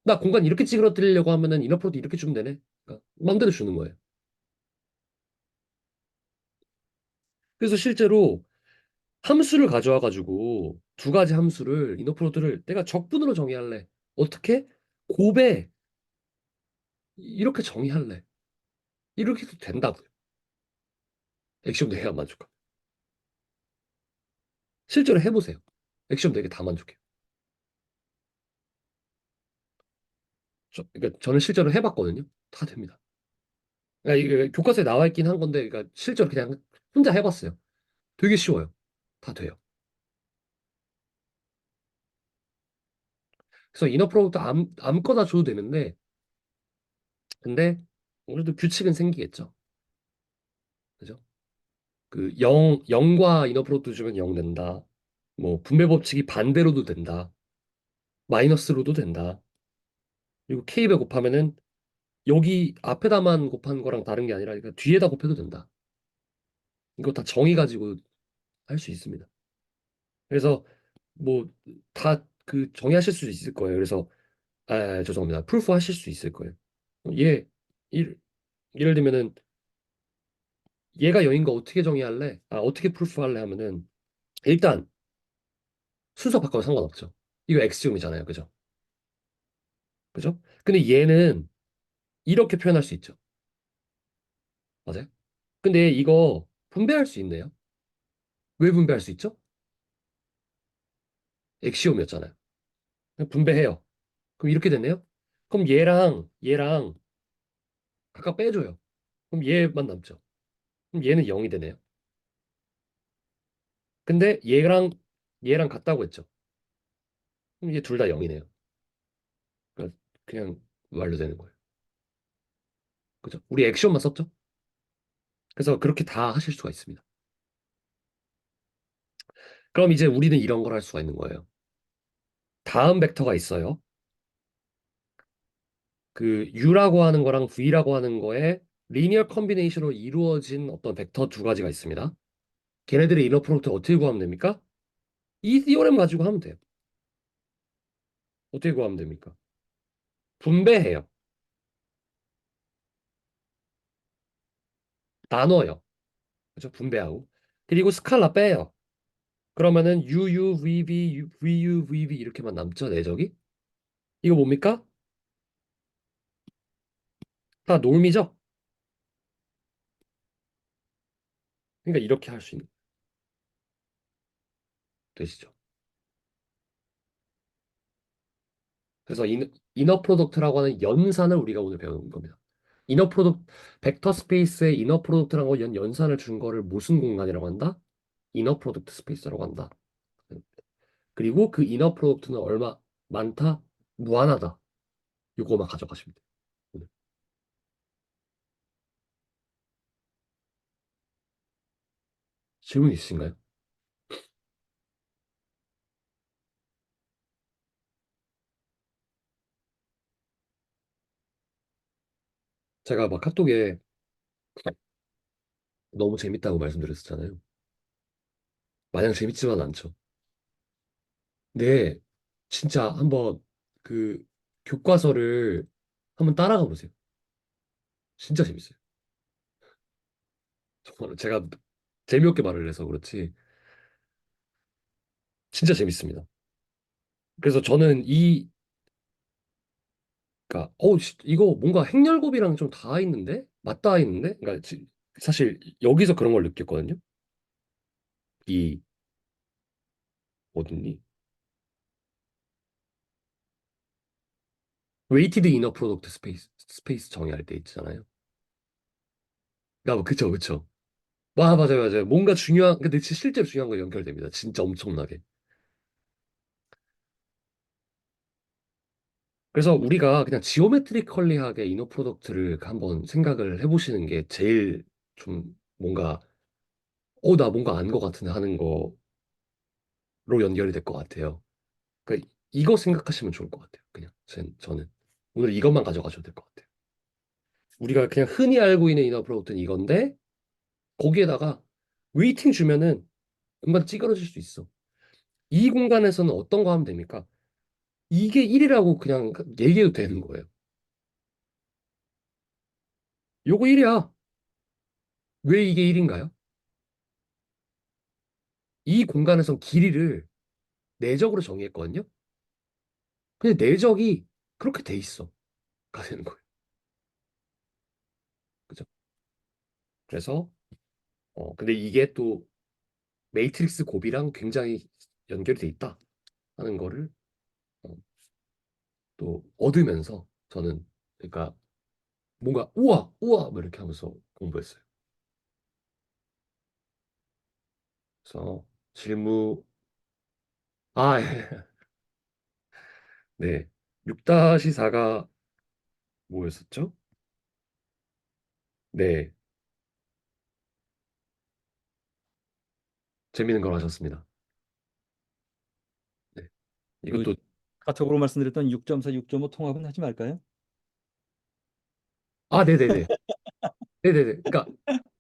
나 공간 이렇게 찌그러뜨리려고 하면은 이너 프로덕트 이렇게 주면 되네. 그러니까 마음대로 주는 거예요. 그래서 실제로 함수를 가져와 가지고 두 가지 함수를 이너 프로덕트를 내가 적분으로 정의할래. 어떻게? 곱에 이렇게 정의할래. 이렇게 해도 된다고요. 액션 4개 안 만족함. 실제로 해보세요. 액션 4개 다 만족해요. 그러니까 저는 실제로 해봤거든요. 다 됩니다. 그러니까 이게 교과서에 나와 있긴 한 건데, 그러니까 실제로 그냥 혼자 해봤어요. 되게 쉬워요. 다 돼요. 그래서 이너 프로덕트 아무거나 줘도 되는데, 근데 그래도 규칙은 생기겠죠. 그죠? 그 0과 이너 프로덕트 주면 0 된다. 뭐 분배 법칙이 반대로도 된다. 마이너스로도 된다. 그리고 K배 곱하면은 여기 앞에다만 곱한 거랑 다른 게 아니라 그러니까 뒤에다 곱해도 된다. 이거 다 정의 가지고 할 수 있습니다. 그래서 뭐 다 그 정의하실 수 있을 거예요. 그래서 죄송합니다. 프루프 하실 수 있을 거예요. 얘 일, 예를 들면은 얘가 0인 거 어떻게 정의할래? 어떻게 프루프 할래 하면은 일단 순서 바꿔도 상관없죠. 이거 X제곱이잖아요. 그죠? 그죠? 근데 얘는 이렇게 표현할 수 있죠. 맞아요? 근데 이거 분배할 수 있네요. 왜 분배할 수 있죠? 엑시옴이었잖아요. 그냥 분배해요. 그럼 이렇게 됐네요. 그럼 얘랑 각각 빼줘요. 그럼 얘만 남죠. 그럼 얘는 0이 되네요. 근데 얘랑 같다고 했죠. 그럼 얘 둘 다 0이네요. 그러니까 그냥 완료되는 거예요. 그죠? 우리 액션만 썼죠? 그래서 그렇게 다 하실 수가 있습니다. 그럼 이제 우리는 이런 걸 할 수가 있는 거예요. 다음 벡터가 있어요. 그 U라고 하는 거랑 V라고 하는 거에 리니어 컨비네이션으로 이루어진 어떤 벡터 두 가지가 있습니다. 걔네들의 이너 프로덕트 어떻게 구하면 됩니까? 이 티오렘 가지고 하면 돼요. 어떻게 구하면 됩니까? 분배해요. 나눠요. 그죠? 분배하고. 그리고 스칼라 빼요. 그러면은 UU, VV, VU, VV 이렇게만 남죠, 내적이? 이거 뭡니까? 다 놀미죠? 그러니까 이렇게 할 수 있는 되시죠. 그래서 이너 프로덕트라고 하는 연산을 우리가 오늘 배우는 겁니다. 이너 프로덕트 벡터 스페이스에 이너 프로덕트라고 연산을 준 거를 무슨 공간이라고 한다? 이너 프로덕트 스페이스라고 한다. 그리고 그 이너 프로덕트는 얼마 많다? 무한하다. 요거만 가져가시면 돼요. 오늘. 질문 있으신가요? 제가 막 카톡에 너무 재밌다고 말씀드렸잖아요. 마냥 재밌지만 않죠. 네, 진짜 한번 그 교과서를 한번 따라가 보세요. 진짜 재밌어요. 정말 제가 재미없게 말을 해서 그렇지 진짜 재밌습니다. 그래서 저는 그러니까 이거 뭔가 행렬곱이랑 좀 닿아 있는데 맞닿아 있는데 그러니까 사실 여기서 그런 걸 느꼈거든요. 이 어딨니? 웨이티드 이너 프로덕트 스페이스 정의할 때 있잖아요. 그쵸 그쵸. 맞아요 맞아요. 뭔가 중요한 근데 실제로 중요한 거 연결됩니다. 진짜 엄청나게. 그래서 우리가 그냥 지오메트리컬리하게 이너 프로덕트를 한번 생각을 해보시는 게 제일 좀 뭔가 나 뭔가 안 것 같은데 하는 거로 연결이 될 것 같아요. 그러니까 이거 생각하시면 좋을 것 같아요. 그냥 저는 오늘 이것만 가져가셔도 될 것 같아요. 우리가 그냥 흔히 알고 있는 이너 프로덕트는 이건데 거기에다가 웨이팅 주면은 공간 찌그러질 수 있어. 이 공간에서는 어떤 거 하면 됩니까? 이게 1이라고 그냥 얘기해도 되는 거예요. 요거 1이야. 왜 이게 1인가요? 이 공간에선 길이를 내적으로 정의했거든요. 근데 내적이 그렇게 돼 있어. 가 되는 거예요. 그죠? 그래서 근데 이게 또 매트릭스 곱이랑 굉장히 연결이 돼 있다 하는 거를 어, 또 얻으면서 저는 그러니까 뭔가 우와 우와 뭐 이렇게 하면서 공부했어요. 그래서 실무 아 예. 네. 6-4가 뭐였었죠? 네. 재밌는 걸 하셨습니다. 네. 그 이것도 카톡으로 말씀드렸던 6.4, 6.5 통합은 하지 말까요? 아 네네네. 네네네.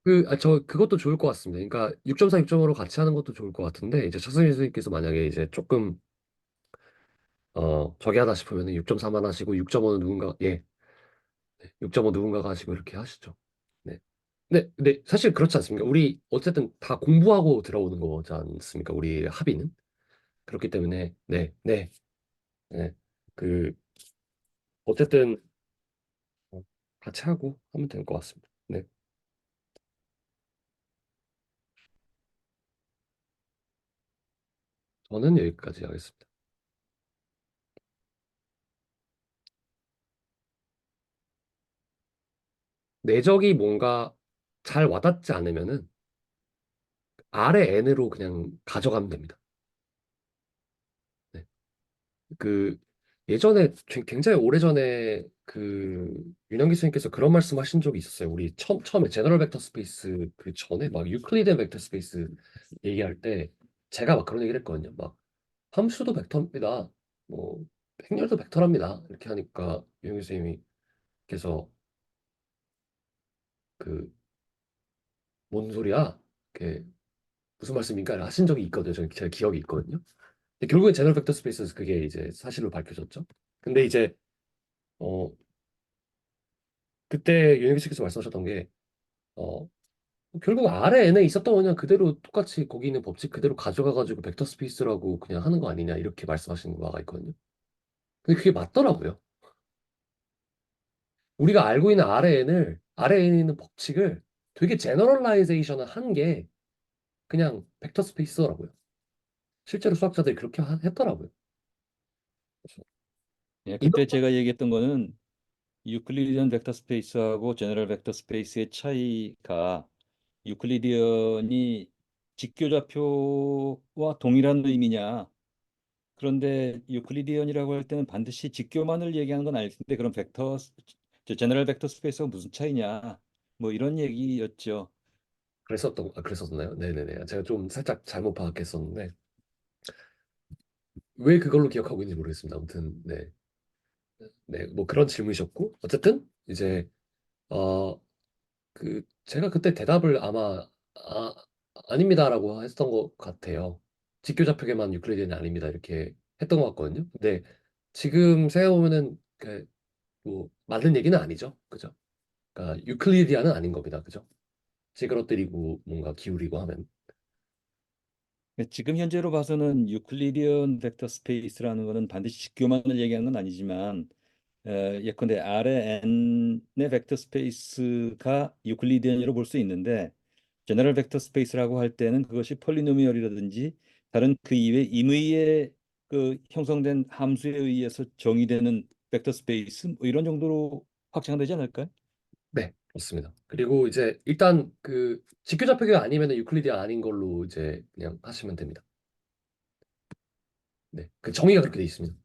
그러니까 저 그것도 좋을 것 같습니다. 그러니까 6.4, 6.5로 같이 하는 것도 좋을 것 같은데 이제 차승희 선생님께서 만약에 이제 조금 저기 하다 싶으면 6.4만 하시고 6.5는 누군가 6.5 누군가가 하시고 이렇게 하시죠. 네. 근데 사실 그렇지 않습니까? 우리 어쨌든 다 공부하고 들어오는 거지 않습니까? 우리 합의는 그렇기 때문에 네. 그 어쨌든 어, 같이 하고 하면 될 것 같습니다. 네. 저는 여기까지 하겠습니다. 내적이 뭔가 잘 와닿지 않으면은 아래 n으로 그냥 가져가면 됩니다. 네. 그 예전에 굉장히 오래전에 그 윤영기 선생님께서 그런 말씀하신 적이 있었어요. 우리 처음에 제너럴 벡터 스페이스 그 전에 막 유클리드 벡터 스페이스 얘기할 때 제가 막 그런 얘기를 했거든요. 막 함수도 벡터입니다. 뭐 행렬도 벡터랍니다. 이렇게 하니까 윤영기 선생님께서 그 뭔 소리야? 그게 무슨 말씀인가 하신 적이 있거든요. 저는 제 기억이 있거든요. 근데 결국엔 제너럴 벡터 스페이스에서 그게 이제 사실로 밝혀졌죠. 근데 이제 어 그때 윤영기 씨께서 말씀하셨던 게 어, 결국 아래 n에 있었던 거 그냥 그대로 똑같이 거기 있는 법칙 그대로 가져가가지고 벡터 스페이스라고 그냥 하는 거 아니냐 이렇게 말씀하시는 바가 있거든요. 근데 그게 맞더라고요. 우리가 알고 있는 아래 n에 있는 법칙을 되게 제너럴라이제이션을 한 게 그냥 벡터 스페이스더라고요. 실제로 수학자들이 그렇게 했더라고요. 그래서 예, 이런 그때 제가 얘기했던 거는 유클리디언 벡터 스페이스하고 제너럴 벡터 스페이스의 차이가 유클리디언이 직교좌표와 동일한 의미냐. 그런데 유클리디언이라고 할 때는 반드시 직교만을 얘기하는 건 아닐 텐데 그럼 제너럴 벡터 스페이스가 무슨 차이냐. 뭐 이런 얘기였죠. 그랬었나요? 네네네. 제가 좀 살짝 잘못 파악했었는데 왜 그걸로 기억하고 있는지 모르겠습니다. 아무튼 뭐 그런 질문이셨고 어쨌든 이제 어 제가 그때 대답을 아마 아닙니다라고 했던 것 같아요. 직교좌표계만 유클리드는 아닙니다 이렇게 했던 것 같거든요. 근데 지금 생각해보면은 뭐 맞는 얘기는 아니죠, 그죠? 그러니까 유클리디아는 아닌 겁니다, 그죠? 찌그러뜨리고 뭔가 기울이고 하면 지금 현재로 봐서는 유클리디언 벡터 스페이스라는 거는 반드시 직교만을 얘기하는 건 아니지만 예컨대 Rn의 벡터 스페이스가 유클리디언으로 볼 수 있는데 제너럴 벡터 스페이스라고 할 때는 그것이 폴리노미얼이라든지 다른 그 이외 임의의 그 형성된 함수에 의해서 정의되는 벡터 스페이스 뭐 이런 정도로 확장되지 않을까요? 네, 그렇습니다. 그리고 이제 일단 직교좌표계가 아니면 유클리디아 아닌 걸로 이제 그냥 하시면 됩니다. 네, 그 정의가 그렇게 돼 있습니다.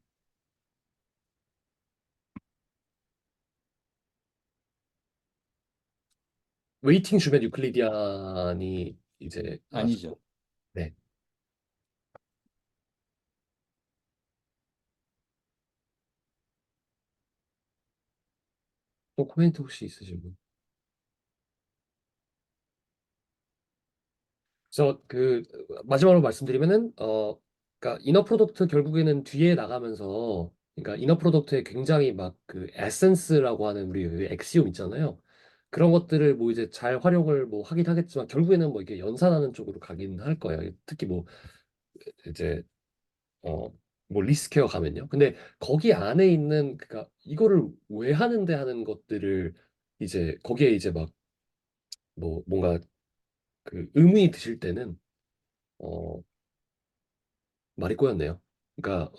웨이팅 주면 유클리디안이 이제 아니죠. 네. 또 코멘트 혹시 있으신 분? 그래서 마지막으로 말씀드리면은 그러니까 이너 프로덕트 결국에는 뒤에 나가면서 그러니까 이너 프로덕트에 굉장히 막 그 에센스라고 하는 우리 그 엑시옴 있잖아요. 그런 것들을 뭐 이제 잘 활용을 뭐 하긴 하겠지만 결국에는 뭐 이게 연산하는 쪽으로 가긴 할 거예요. 특히 뭐 이제 어 뭐 리스케어 가면요. 근데 거기 안에 있는 그니까 이거를 왜 하는데 하는 것들을 이제 거기에 이제 막 뭐 뭔가 의문이 드실 때는 어 말이 꼬였네요. 그러니까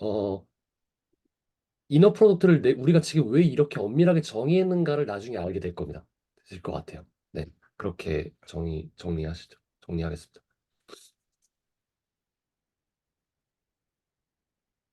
이너 프로덕트를 우리가 지금 왜 이렇게 엄밀하게 정의했는가를 나중에 알게 될 겁니다. 되실 것 같아요. 네, 그렇게 정리하시죠. 정리하겠습니다.